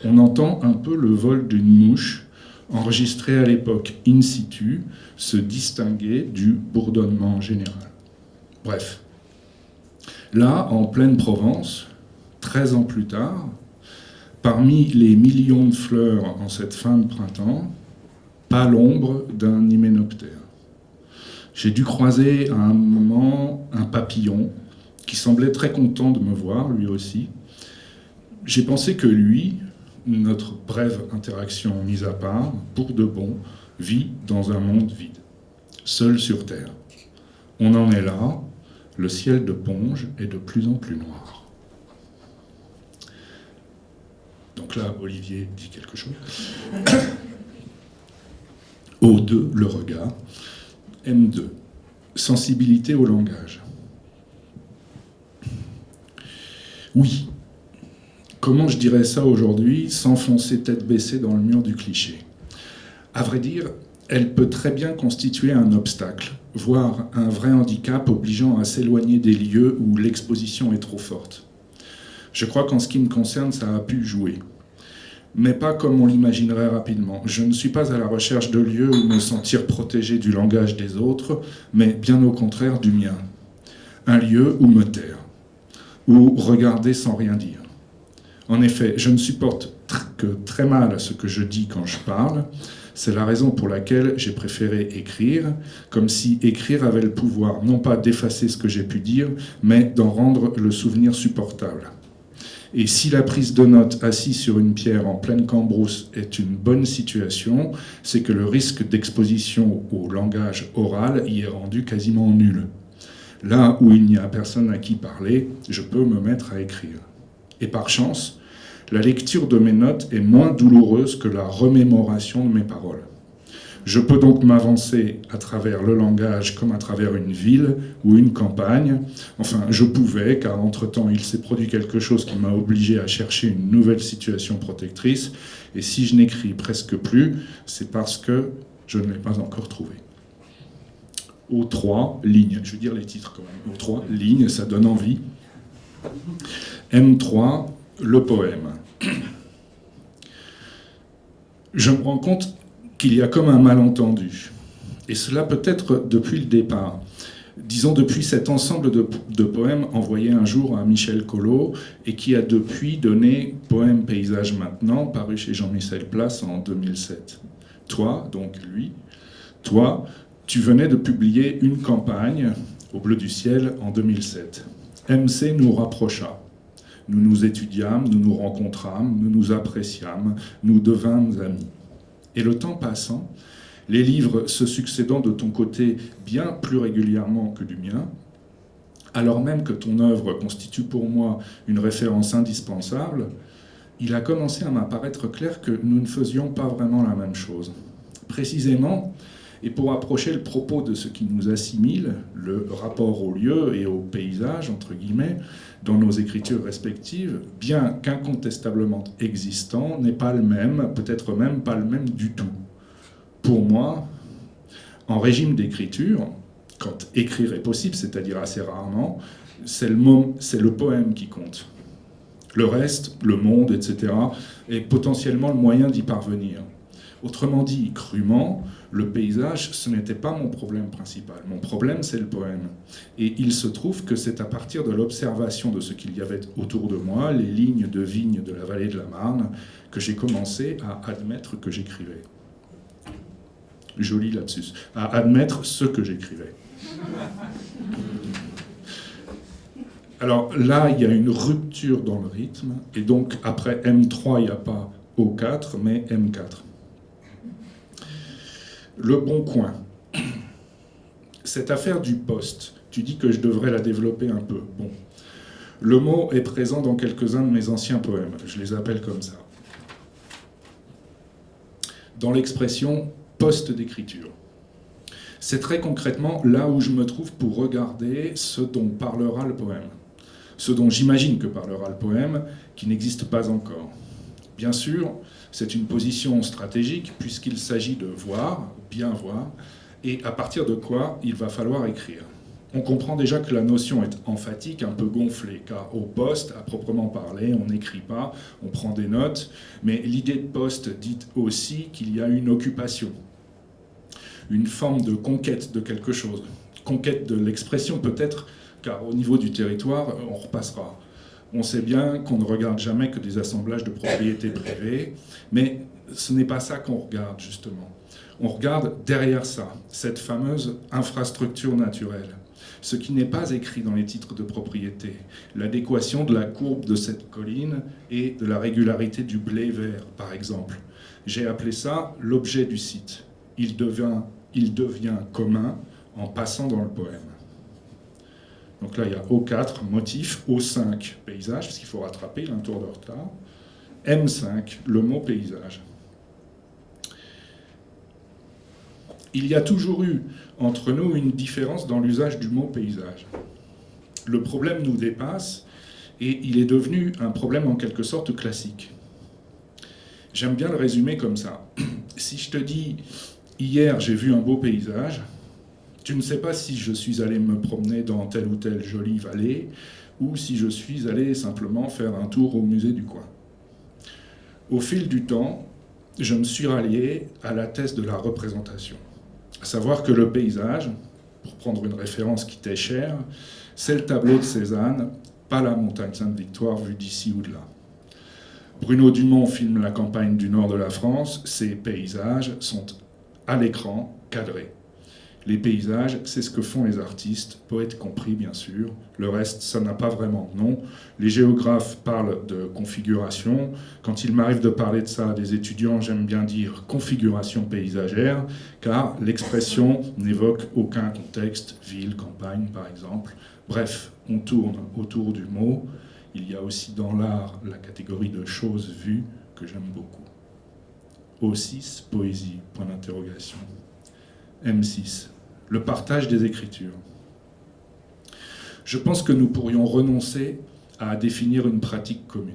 on entend un peu le vol d'une mouche enregistré à l'époque in situ se distinguer du bourdonnement général. Bref, là, en pleine Provence, 13 ans plus tard, parmi les millions de fleurs en cette fin de printemps, pas l'ombre d'un hyménoptère. J'ai dû croiser à un moment un papillon qui semblait très content de me voir, lui aussi. J'ai pensé que lui, notre brève interaction mise à part, pour de bon, vit dans un monde vide, seul sur Terre. On en est là, le ciel de Ponge est de plus en plus noir. Donc là, Olivier dit quelque chose. O2, le regard. M2, sensibilité au langage. Oui. Comment je dirais ça aujourd'hui sans foncer tête baissée dans le mur du cliché? À vrai dire, elle peut très bien constituer un obstacle, voire un vrai handicap obligeant à s'éloigner des lieux où l'exposition est trop forte. Je crois qu'en ce qui me concerne, ça a pu jouer. Mais pas comme on l'imaginerait rapidement. Je ne suis pas à la recherche de lieux où me sentir protégé du langage des autres, mais bien au contraire du mien. Un lieu où me taire, où regarder sans rien dire. En effet, je ne supporte que très mal ce que je dis quand je parle. C'est la raison pour laquelle j'ai préféré écrire, comme si écrire avait le pouvoir non pas d'effacer ce que j'ai pu dire, mais d'en rendre le souvenir supportable. Et si la prise de notes assise sur une pierre en pleine cambrousse est une bonne situation, c'est que le risque d'exposition au langage oral y est rendu quasiment nul. Là où il n'y a personne à qui parler, je peux me mettre à écrire. Et par chance, la lecture de mes notes est moins douloureuse que la remémoration de mes paroles. Je peux donc m'avancer à travers le langage comme à travers une ville ou une campagne. Enfin, je pouvais, car entre-temps, il s'est produit quelque chose qui m'a obligé à chercher une nouvelle situation protectrice. Et si je n'écris presque plus, c'est parce que je ne l'ai pas encore trouvé. O3, ligne. Je vais dire les titres quand même. O3, ligne, ça donne envie. M3, le poème. Je me rends compte qu'il y a comme un malentendu. Et cela peut être depuis le départ. Disons depuis cet ensemble de poèmes envoyés un jour à Michel Collot et qui a depuis donné Poème Paysage Maintenant, paru chez Jean-Michel Place en 2007. Toi, donc lui, toi, tu venais de publier une campagne au bleu du ciel en 2007. MC nous rapprocha. Nous nous étudiâmes, nous nous rencontrâmes, nous nous appréciâmes, nous devînmes amis. Et le temps passant, les livres se succédant de ton côté bien plus régulièrement que du mien, alors même que ton œuvre constitue pour moi une référence indispensable, il a commencé à m'apparaître clair que nous ne faisions pas vraiment la même chose. Précisément, et pour approcher le propos de ce qui nous assimile, le rapport au lieu et au paysage, entre guillemets, dans nos écritures respectives, bien qu'incontestablement existant, n'est pas le même, peut-être même pas le même du tout. Pour moi, en régime d'écriture, quand écrire est possible, c'est-à-dire assez rarement, c'est le poème qui compte. Le reste, le monde, etc., est potentiellement le moyen d'y parvenir. Autrement dit, crûment, le paysage, ce n'était pas mon problème principal. Mon problème, c'est le poème. Et il se trouve que c'est à partir de l'observation de ce qu'il y avait autour de moi, les lignes de vignes de la vallée de la Marne, que j'ai commencé à admettre que j'écrivais. Joli lapsus. À admettre ce que j'écrivais. Alors là, il y a une rupture dans le rythme, et donc après M3, il n'y a pas O4, mais M4. Le Bon Coin. Cette affaire du poste, tu dis que je devrais la développer un peu. Bon. Le mot est présent dans quelques-uns de mes anciens poèmes. Je les appelle comme ça. Dans l'expression poste d'écriture. C'est très concrètement là où je me trouve pour regarder ce dont parlera le poème. Ce dont j'imagine que parlera le poème, qui n'existe pas encore. Bien sûr, c'est une position stratégique, puisqu'il s'agit de voir, bien voir, et à partir de quoi il va falloir écrire. On comprend déjà que la notion est emphatique, un peu gonflée, car au poste, à proprement parler, on n'écrit pas, on prend des notes, mais l'idée de poste dit aussi qu'il y a une occupation, une forme de conquête de quelque chose, conquête de l'expression peut-être, car au niveau du territoire, on repassera. On sait bien qu'on ne regarde jamais que des assemblages de propriétés privées, mais ce n'est pas ça qu'on regarde justement. On regarde derrière ça, cette fameuse infrastructure naturelle. Ce qui n'est pas écrit dans les titres de propriété, l'adéquation de la courbe de cette colline et de la régularité du blé vert, par exemple. J'ai appelé ça l'objet du site. Il devient commun en passant dans le poème. Donc là, il y a O4, motif, O5, paysage, parce qu'il faut rattraper, il a un tour de retard. M5, le mot paysage. Il y a toujours eu entre nous une différence dans l'usage du mot paysage. Le problème nous dépasse et il est devenu un problème en quelque sorte classique. J'aime bien le résumer comme ça. Si je te dis « hier j'ai vu un beau paysage », tu ne sais pas si je suis allé me promener dans telle ou telle jolie vallée ou si je suis allé simplement faire un tour au musée du coin. Au fil du temps, je me suis rallié à la thèse de la représentation. À savoir que le paysage, pour prendre une référence qui t'est chère, c'est le tableau de Cézanne, pas la montagne Sainte-Victoire vue d'ici ou de là. Bruno Dumont filme la campagne du nord de la France, ces paysages sont à l'écran, cadrés. Les paysages, c'est ce que font les artistes, poètes compris bien sûr. Le reste, ça n'a pas vraiment de nom. Les géographes parlent de configuration. Quand il m'arrive de parler de ça à des étudiants, j'aime bien dire configuration paysagère, car l'expression n'évoque aucun contexte, ville, campagne par exemple. Bref, on tourne autour du mot. Il y a aussi dans l'art la catégorie de choses vues que j'aime beaucoup. O6, poésie, point d'interrogation. M6, le partage des écritures. Je pense que nous pourrions renoncer à définir une pratique commune.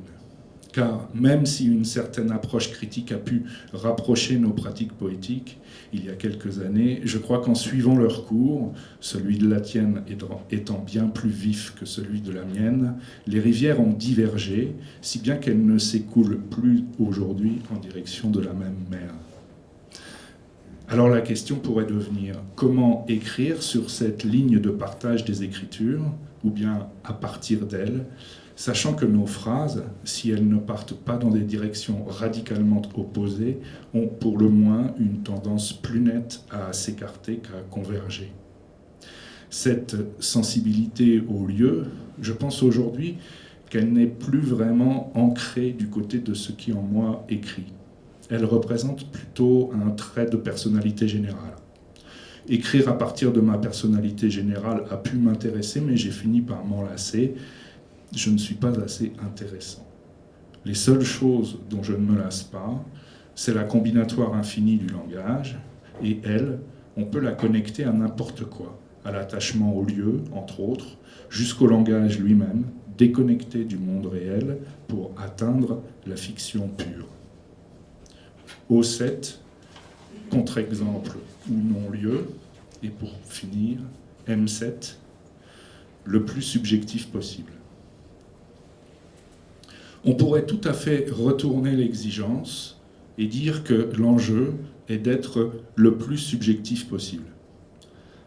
Car même si une certaine approche critique a pu rapprocher nos pratiques poétiques, il y a quelques années, je crois qu'en suivant leur cours, celui de la tienne étant bien plus vif que celui de la mienne, les rivières ont divergé, si bien qu'elles ne s'écoulent plus aujourd'hui en direction de la même mer. Alors la question pourrait devenir comment écrire sur cette ligne de partage des écritures, ou bien à partir d'elle, sachant que nos phrases, si elles ne partent pas dans des directions radicalement opposées, ont pour le moins une tendance plus nette à s'écarter qu'à converger. Cette sensibilité au lieu, je pense aujourd'hui qu'elle n'est plus vraiment ancrée du côté de ce qui en moi écrit. Elle représente plutôt un trait de personnalité générale. Écrire à partir de ma personnalité générale a pu m'intéresser, mais j'ai fini par m'en lasser. Je ne suis pas assez intéressant. Les seules choses dont je ne me lasse pas, c'est la combinatoire infinie du langage, et elle, on peut la connecter à n'importe quoi, à l'attachement au lieu, entre autres, jusqu'au langage lui-même, déconnecté du monde réel pour atteindre la fiction pure. O7, contre-exemple ou non-lieu, et pour finir, M7, le plus subjectif possible. On pourrait tout à fait retourner l'exigence et dire que l'enjeu est d'être le plus subjectif possible.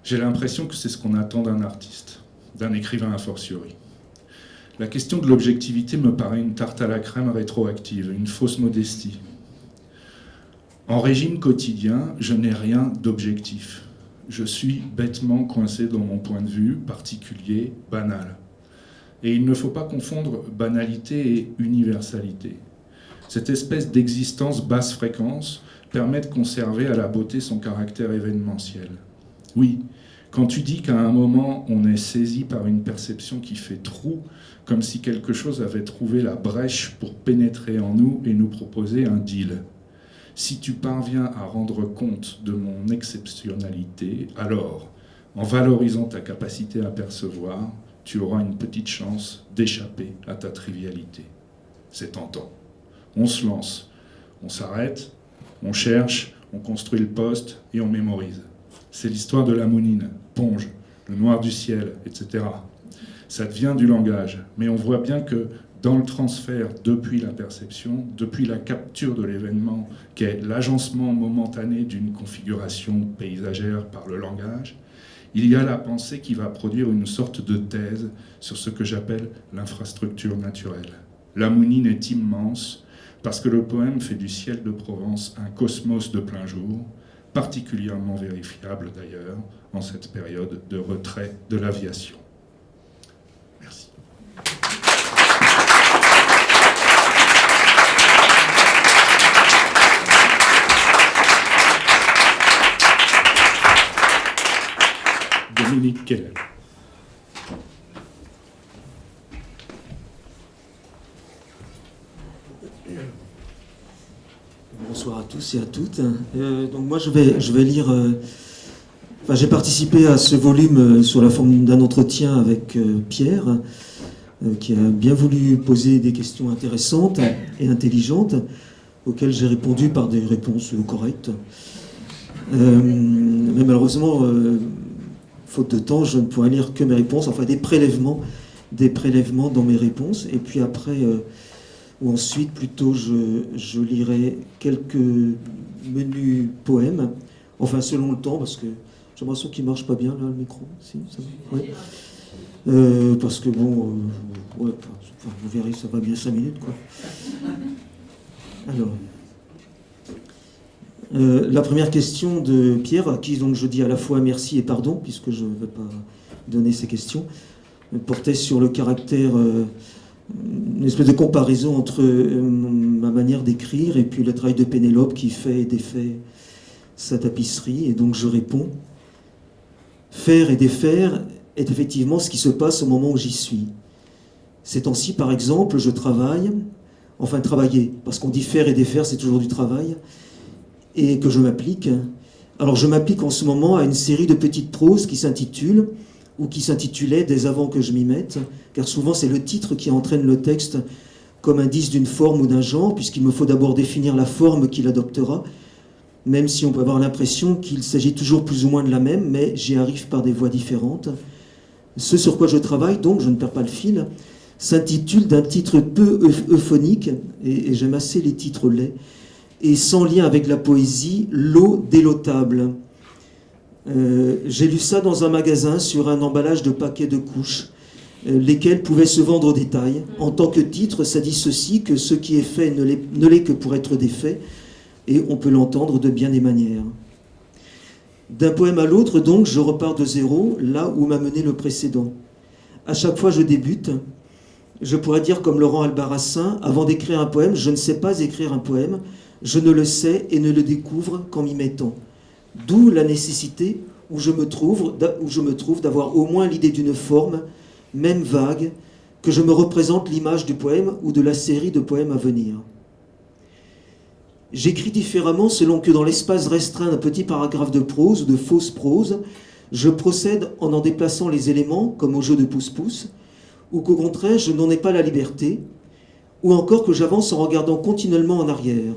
J'ai l'impression que c'est ce qu'on attend d'un artiste, d'un écrivain a fortiori. La question de l'objectivité me paraît une tarte à la crème rétroactive, une fausse modestie. En régime quotidien, je n'ai rien d'objectif. Je suis bêtement coincé dans mon point de vue particulier, banal. Et il ne faut pas confondre banalité et universalité. Cette espèce d'existence basse fréquence permet de conserver à la beauté son caractère événementiel. Oui, quand tu dis qu'à un moment on est saisi par une perception qui fait trou, comme si quelque chose avait trouvé la brèche pour pénétrer en nous et nous proposer un deal. Si tu parviens à rendre compte de mon exceptionnalité, alors, en valorisant ta capacité à percevoir, tu auras une petite chance d'échapper à ta trivialité. C'est tentant. On se lance, on s'arrête, on cherche, on construit le poste et on mémorise. C'est l'histoire de la mounine, Ponge, le noir du ciel, etc. Ça devient du langage, mais on voit bien que dans le transfert depuis la perception, depuis la capture de l'événement, qui est l'agencement momentané d'une configuration paysagère par le langage, il y a la pensée qui va produire une sorte de thèse sur ce que j'appelle l'infrastructure naturelle. La mounine est immense parce que le poème fait du ciel de Provence un cosmos de plein jour, particulièrement vérifiable d'ailleurs en cette période de retrait de l'aviation. Merci. Dominique Keller. Bonsoir à tous et à toutes. Donc moi je vais lire. J'ai participé à ce volume sous la forme d'un entretien avec Pierre, qui a bien voulu poser des questions intéressantes et intelligentes, auxquelles j'ai répondu par des réponses correctes. Mais malheureusement, faute de temps, je ne pourrai lire que mes réponses, enfin des prélèvements dans mes réponses. Et puis après, ou ensuite plutôt, je lirai quelques menus poèmes, enfin selon le temps, parce que j'ai l'impression qu'il marche pas bien là le micro. Si, ça va, ouais. Parce que bon, ouais, enfin, vous verrez, ça va bien 5 minutes quoi. Alors. La première question de Pierre, à qui donc je dis à la fois merci et pardon, puisque je ne vais pas donner ces questions, portait sur le caractère, une espèce de comparaison entre ma manière d'écrire et puis le travail de Pénélope qui fait et défait sa tapisserie. Et donc je réponds, faire et défaire est effectivement ce qui se passe au moment où j'y suis. Ces temps-ci, par exemple, je travaille, enfin travailler, parce qu'on dit faire et défaire, c'est toujours du travail, et que je m'applique. Alors je m'applique en ce moment à une série de petites proses qui s'intitulent, ou qui s'intitulaient dès avant que je m'y mette, car souvent c'est le titre qui entraîne le texte comme indice d'une forme ou d'un genre, puisqu'il me faut d'abord définir la forme qu'il adoptera, même si on peut avoir l'impression qu'il s'agit toujours plus ou moins de la même, mais j'y arrive par des voies différentes. Ce sur quoi je travaille, donc, je ne perds pas le fil, s'intitule d'un titre peu euphonique, et j'aime assez les titres laids, et sans lien avec la poésie, L'eau délotable. J'ai lu ça dans un magasin sur un emballage de paquets de couches, lesquels pouvaient se vendre au détail. En tant que titre, ça dit ceci, que ce qui est fait ne l'est que pour être défait, et on peut l'entendre de bien des manières. D'un poème à l'autre, donc, je repars de zéro, là où m'a mené le précédent. À chaque fois, je débute. Je pourrais dire comme Laurent Albarracin, avant d'écrire un poème, je ne sais pas écrire un poème, je ne le sais et ne le découvre qu'en m'y mettant. D'où la nécessité où je me trouve d'avoir au moins l'idée d'une forme, même vague, que je me représente l'image du poème ou de la série de poèmes à venir. J'écris différemment selon que dans l'espace restreint d'un petit paragraphe de prose ou de fausse prose, je procède en déplaçant les éléments, comme au jeu de pouce-pouce, ou qu'au contraire, je n'en ai pas la liberté, ou encore que j'avance en regardant continuellement en arrière.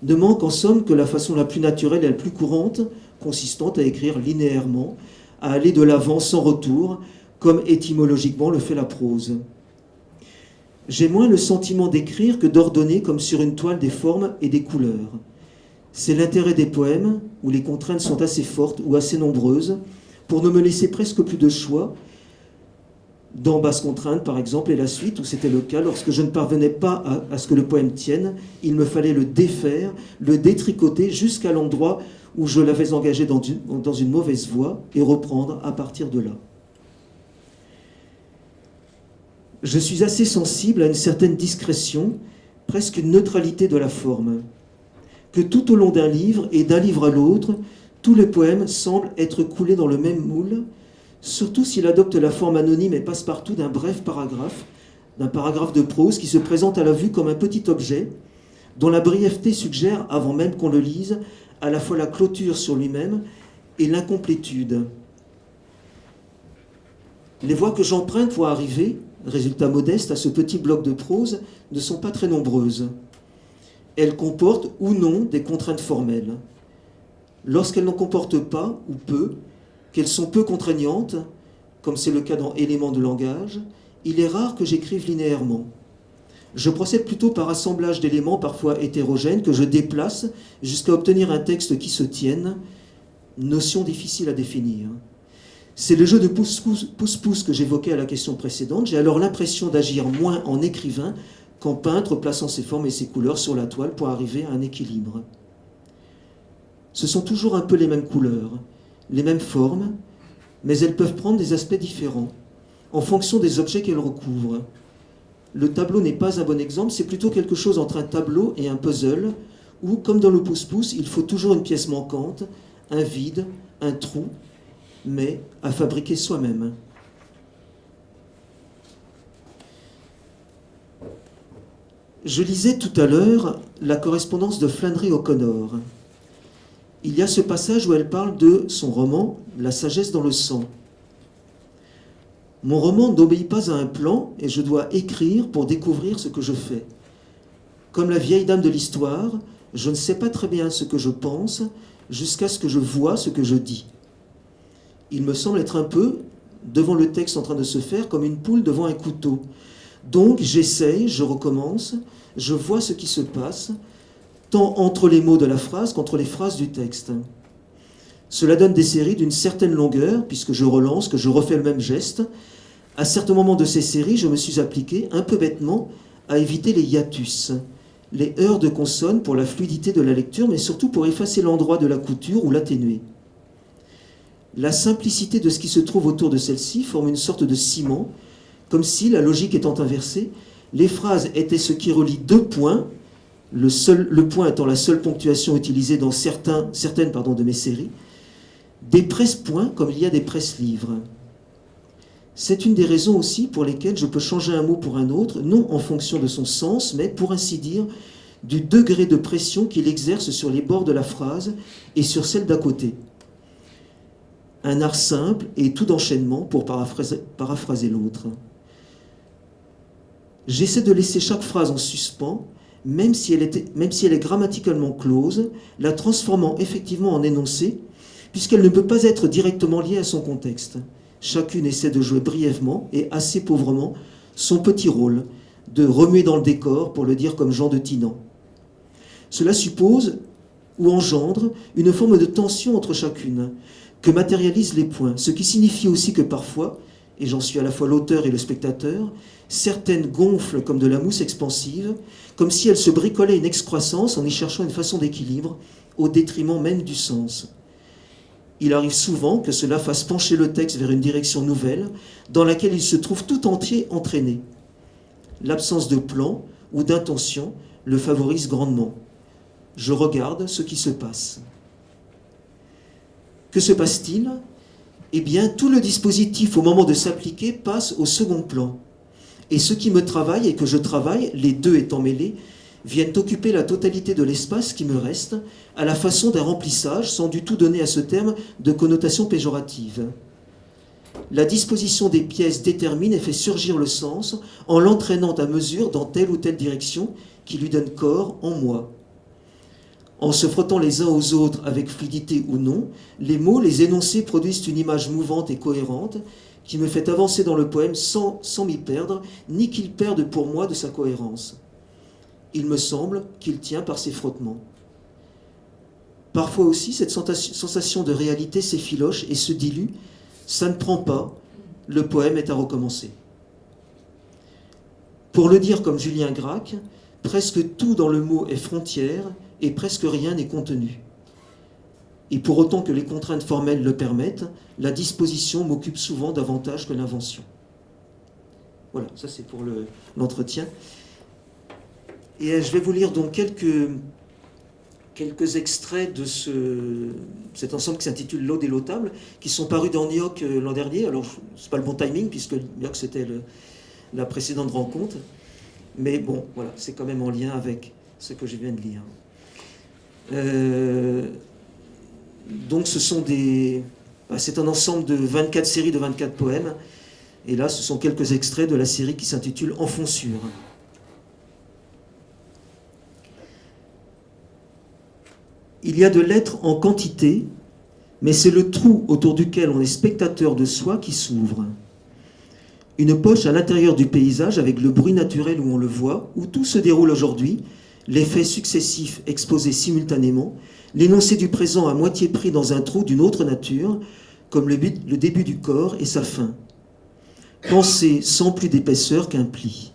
Ne manque en somme que la façon la plus naturelle et la plus courante, consistante à écrire linéairement, à aller de l'avant sans retour, comme étymologiquement le fait la prose. J'ai moins le sentiment d'écrire que d'ordonner comme sur une toile des formes et des couleurs. C'est l'intérêt des poèmes, où les contraintes sont assez fortes ou assez nombreuses, pour ne me laisser presque plus de choix, dans Basse contrainte par exemple, et la suite, où c'était le cas, lorsque je ne parvenais pas à ce que le poème tienne, il me fallait le défaire, le détricoter jusqu'à l'endroit où je l'avais engagé dans une mauvaise voie, et reprendre à partir de là. Je suis assez sensible à une certaine discrétion, presque une neutralité de la forme, que tout au long d'un livre et d'un livre à l'autre, tous les poèmes semblent être coulés dans le même moule, surtout s'il adopte la forme anonyme et passe-partout d'un bref paragraphe, d'un paragraphe de prose qui se présente à la vue comme un petit objet, dont la brièveté suggère, avant même qu'on le lise, à la fois la clôture sur lui-même et l'incomplétude. Les voies que j'emprunte pour arriver, résultat modeste, à ce petit bloc de prose, ne sont pas très nombreuses. Elles comportent ou non des contraintes formelles. Lorsqu'elles n'en comportent pas, ou peu, qu'elles sont peu contraignantes, comme c'est le cas dans Éléments de langage, il est rare que j'écrive linéairement. Je procède plutôt par assemblage d'éléments parfois hétérogènes que je déplace jusqu'à obtenir un texte qui se tienne, notion difficile à définir. C'est le jeu de pouce-pouce que j'évoquais à la question précédente. J'ai alors l'impression d'agir moins en écrivain qu'en peintre plaçant ses formes et ses couleurs sur la toile pour arriver à un équilibre. Ce sont toujours un peu les mêmes couleurs, les mêmes formes, mais elles peuvent prendre des aspects différents en fonction des objets qu'elles recouvrent. Le tableau n'est pas un bon exemple, c'est plutôt quelque chose entre un tableau et un puzzle, où, comme dans le pouce-pouce, il faut toujours une pièce manquante, un vide, un trou, mais à fabriquer soi-même. Je lisais tout à l'heure la correspondance de Flannery O'Connor. Il y a ce passage où elle parle de son roman « La sagesse dans le sang ». Mon roman n'obéit pas à un plan et je dois écrire pour découvrir ce que je fais. Comme la vieille dame de l'histoire, je ne sais pas très bien ce que je pense jusqu'à ce que je vois ce que je dis. Il me semble être un peu, devant le texte en train de se faire, comme une poule devant un couteau. Donc j'essaye, je recommence, je vois ce qui se passe, tant entre les mots de la phrase qu'entre les phrases du texte. Cela donne des séries d'une certaine longueur, puisque je relance, que je refais le même geste. À certains moments de ces séries, je me suis appliqué, un peu bêtement, à éviter les hiatus, les heurts de consonnes pour la fluidité de la lecture, mais surtout pour effacer l'endroit de la couture ou l'atténuer. La simplicité de ce qui se trouve autour de celle-ci forme une sorte de ciment, comme si, la logique étant inversée, les phrases étaient ce qui relie deux points, le point étant la seule ponctuation utilisée dans certaines de mes séries, des presse-points comme il y a des presse-livres. C'est une des raisons aussi pour lesquelles je peux changer un mot pour un autre, non en fonction de son sens, mais pour ainsi dire du degré de pression qu'il exerce sur les bords de la phrase et sur celle d'à côté. Un art simple et tout d'enchaînement pour paraphraser l'autre. J'essaie de laisser chaque phrase en suspens, même si elle est grammaticalement close, la transformant effectivement en énoncé, puisqu'elle ne peut pas être directement liée à son contexte. Chacune essaie de jouer brièvement et assez pauvrement son petit rôle, de remuer dans le décor, pour le dire comme Jean de Tinan. Cela suppose ou engendre une forme de tension entre chacune, que matérialisent les points, ce qui signifie aussi que parfois, et j'en suis à la fois l'auteur et le spectateur, certaines gonflent comme de la mousse expansive, comme si elles se bricolaient une excroissance en y cherchant une façon d'équilibre, au détriment même du sens. Il arrive souvent que cela fasse pencher le texte vers une direction nouvelle, dans laquelle il se trouve tout entier entraîné. L'absence de plan ou d'intention le favorise grandement. Je regarde ce qui se passe. Que se passe-t-il ? Eh bien, tout le dispositif, au moment de s'appliquer, passe au second plan. Et ce qui me travaille et que je travaille, les deux étant mêlés, viennent occuper la totalité de l'espace qui me reste, à la façon d'un remplissage, sans du tout donner à ce terme de connotation péjorative. La disposition des pièces détermine et fait surgir le sens en l'entraînant à mesure dans telle ou telle direction qui lui donne corps en moi. En se frottant les uns aux autres avec fluidité ou non, les mots, les énoncés produisent une image mouvante et cohérente qui me fait avancer dans le poème sans m'y perdre, ni qu'il perde pour moi de sa cohérence. Il me semble qu'il tient par ses frottements. Parfois aussi, cette sensation de réalité s'effiloche et se dilue. Ça ne prend pas, le poème est à recommencer. Pour le dire comme Julien Gracq, presque tout dans le mot est frontière et presque rien n'est contenu. Et pour autant que les contraintes formelles le permettent, la disposition m'occupe souvent davantage que l'invention. Voilà, ça c'est pour l'entretien. Et je vais vous lire donc quelques extraits de cet ensemble qui s'intitule L'Ode et l'Otable, qui sont parus dans Nioc l'an dernier. Alors, c'est pas le bon timing, puisque Nioc c'était la précédente rencontre. Mais bon, voilà, c'est quand même en lien avec ce que je viens de lire. Donc c'est un ensemble de 24 séries de 24 poèmes. Et là, ce sont quelques extraits de la série qui s'intitule « Enfonçure ». Il y a de l'être en quantité, mais c'est le trou autour duquel on est spectateur de soi qui s'ouvre. Une poche à l'intérieur du paysage avec le bruit naturel où on le voit, où tout se déroule aujourd'hui, les faits successifs exposés simultanément, l'énoncé du présent à moitié pris dans un trou d'une autre nature, comme le début du corps et sa fin. Pensée sans plus d'épaisseur qu'un pli.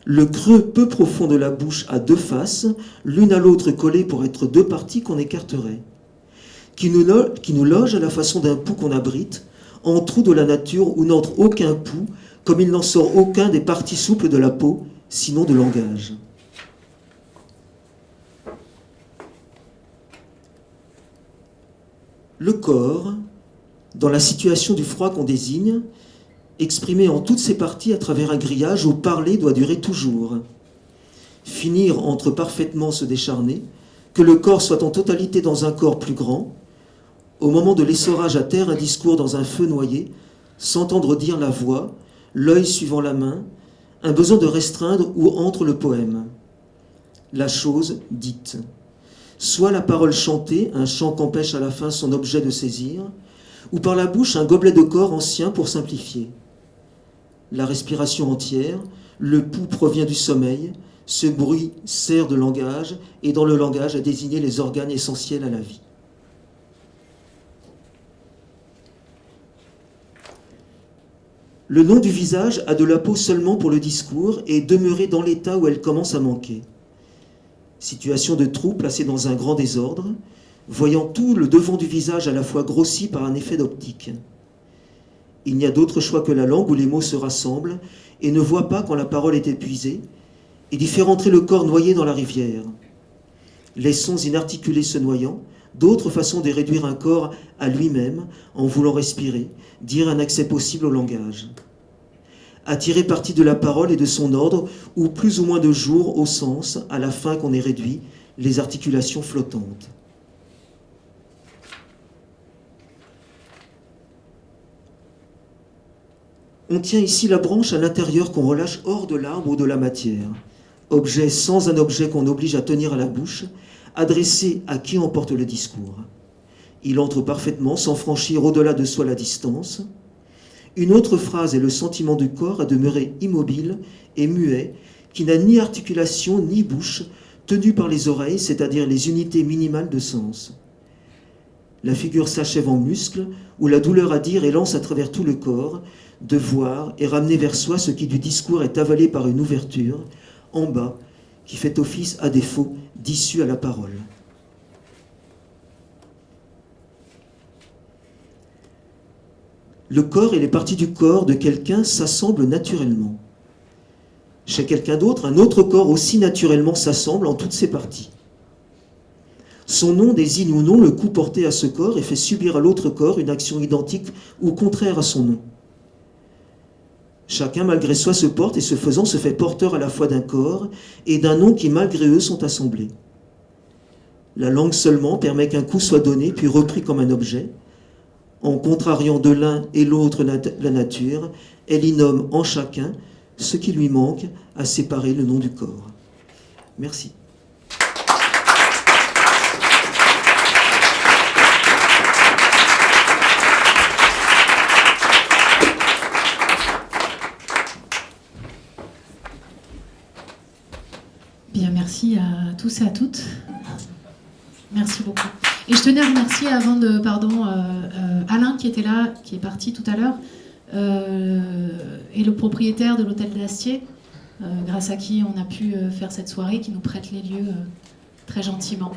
Le creux peu profond de la bouche a deux faces, l'une à l'autre collées pour être deux parties qu'on écarterait, qui nous loge à la façon d'un pouls qu'on abrite, en trou de la nature où n'entre aucun pouls, comme il n'en sort aucun des parties souples de la peau, sinon de langage. Le corps, dans la situation du froid qu'on désigne, exprimé en toutes ses parties à travers un grillage où parler doit durer toujours. Finir entre parfaitement se décharner, que le corps soit en totalité dans un corps plus grand, au moment de l'essorage à terre, un discours dans un feu noyé, s'entendre dire la voix, l'œil suivant la main, un besoin de restreindre où entre le poème. La chose dite. Soit la parole chantée, un chant qu'empêche à la fin son objet de saisir, ou par la bouche un gobelet de corps ancien pour simplifier. La respiration entière, le pouls provient du sommeil, ce bruit sert de langage, et dans le langage à désigner les organes essentiels à la vie. Le nom du visage a de la peau seulement pour le discours et est demeuré dans l'état où elle commence à manquer. Situation de trou placée dans un grand désordre, voyant tout le devant du visage à la fois grossi par un effet d'optique. Il n'y a d'autre choix que la langue où les mots se rassemblent et ne voit pas quand la parole est épuisée, et d'y faire entrer le corps noyé dans la rivière. Les sons inarticulés se noyant, d'autres façons de réduire un corps à lui-même en voulant respirer, dire un accès possible au langage. À tirer parti de la parole et de son ordre, ou plus ou moins de jour au sens, à la fin qu'on est réduit, les articulations flottantes. On tient ici la branche à l'intérieur qu'on relâche hors de l'arbre ou de la matière. Objet sans un objet qu'on oblige à tenir à la bouche, adressé à qui emporte le discours. Il entre parfaitement sans franchir au-delà de soi la distance. Une autre phrase est le sentiment du corps à demeurer immobile et muet, qui n'a ni articulation ni bouche, tenu par les oreilles, c'est-à-dire les unités minimales de sens. La figure s'achève en muscle, où la douleur à dire élance à travers tout le corps, de voir et ramener vers soi ce qui du discours est avalé par une ouverture, en bas, qui fait office à défaut d'issue à la parole. Le corps et les parties du corps de quelqu'un s'assemblent naturellement. Chez quelqu'un d'autre, un autre corps aussi naturellement s'assemble en toutes ses parties. Son nom désigne ou non le coup porté à ce corps et fait subir à l'autre corps une action identique ou contraire à son nom. Chacun, malgré soi, se porte et ce faisant se fait porteur à la fois d'un corps et d'un nom qui, malgré eux, sont assemblés. La langue seulement permet qu'un coup soit donné puis repris comme un objet. En contrariant de l'un et l'autre la nature, elle y nomme en chacun ce qui lui manque à séparer le nom du corps. Merci. Bien, merci à tous et à toutes. Merci beaucoup. Et je tenais à remercier Alain qui était là, qui est parti tout à l'heure, et le propriétaire de l'hôtel d'Astier, grâce à qui on a pu faire cette soirée, qui nous prête les lieux très gentiment.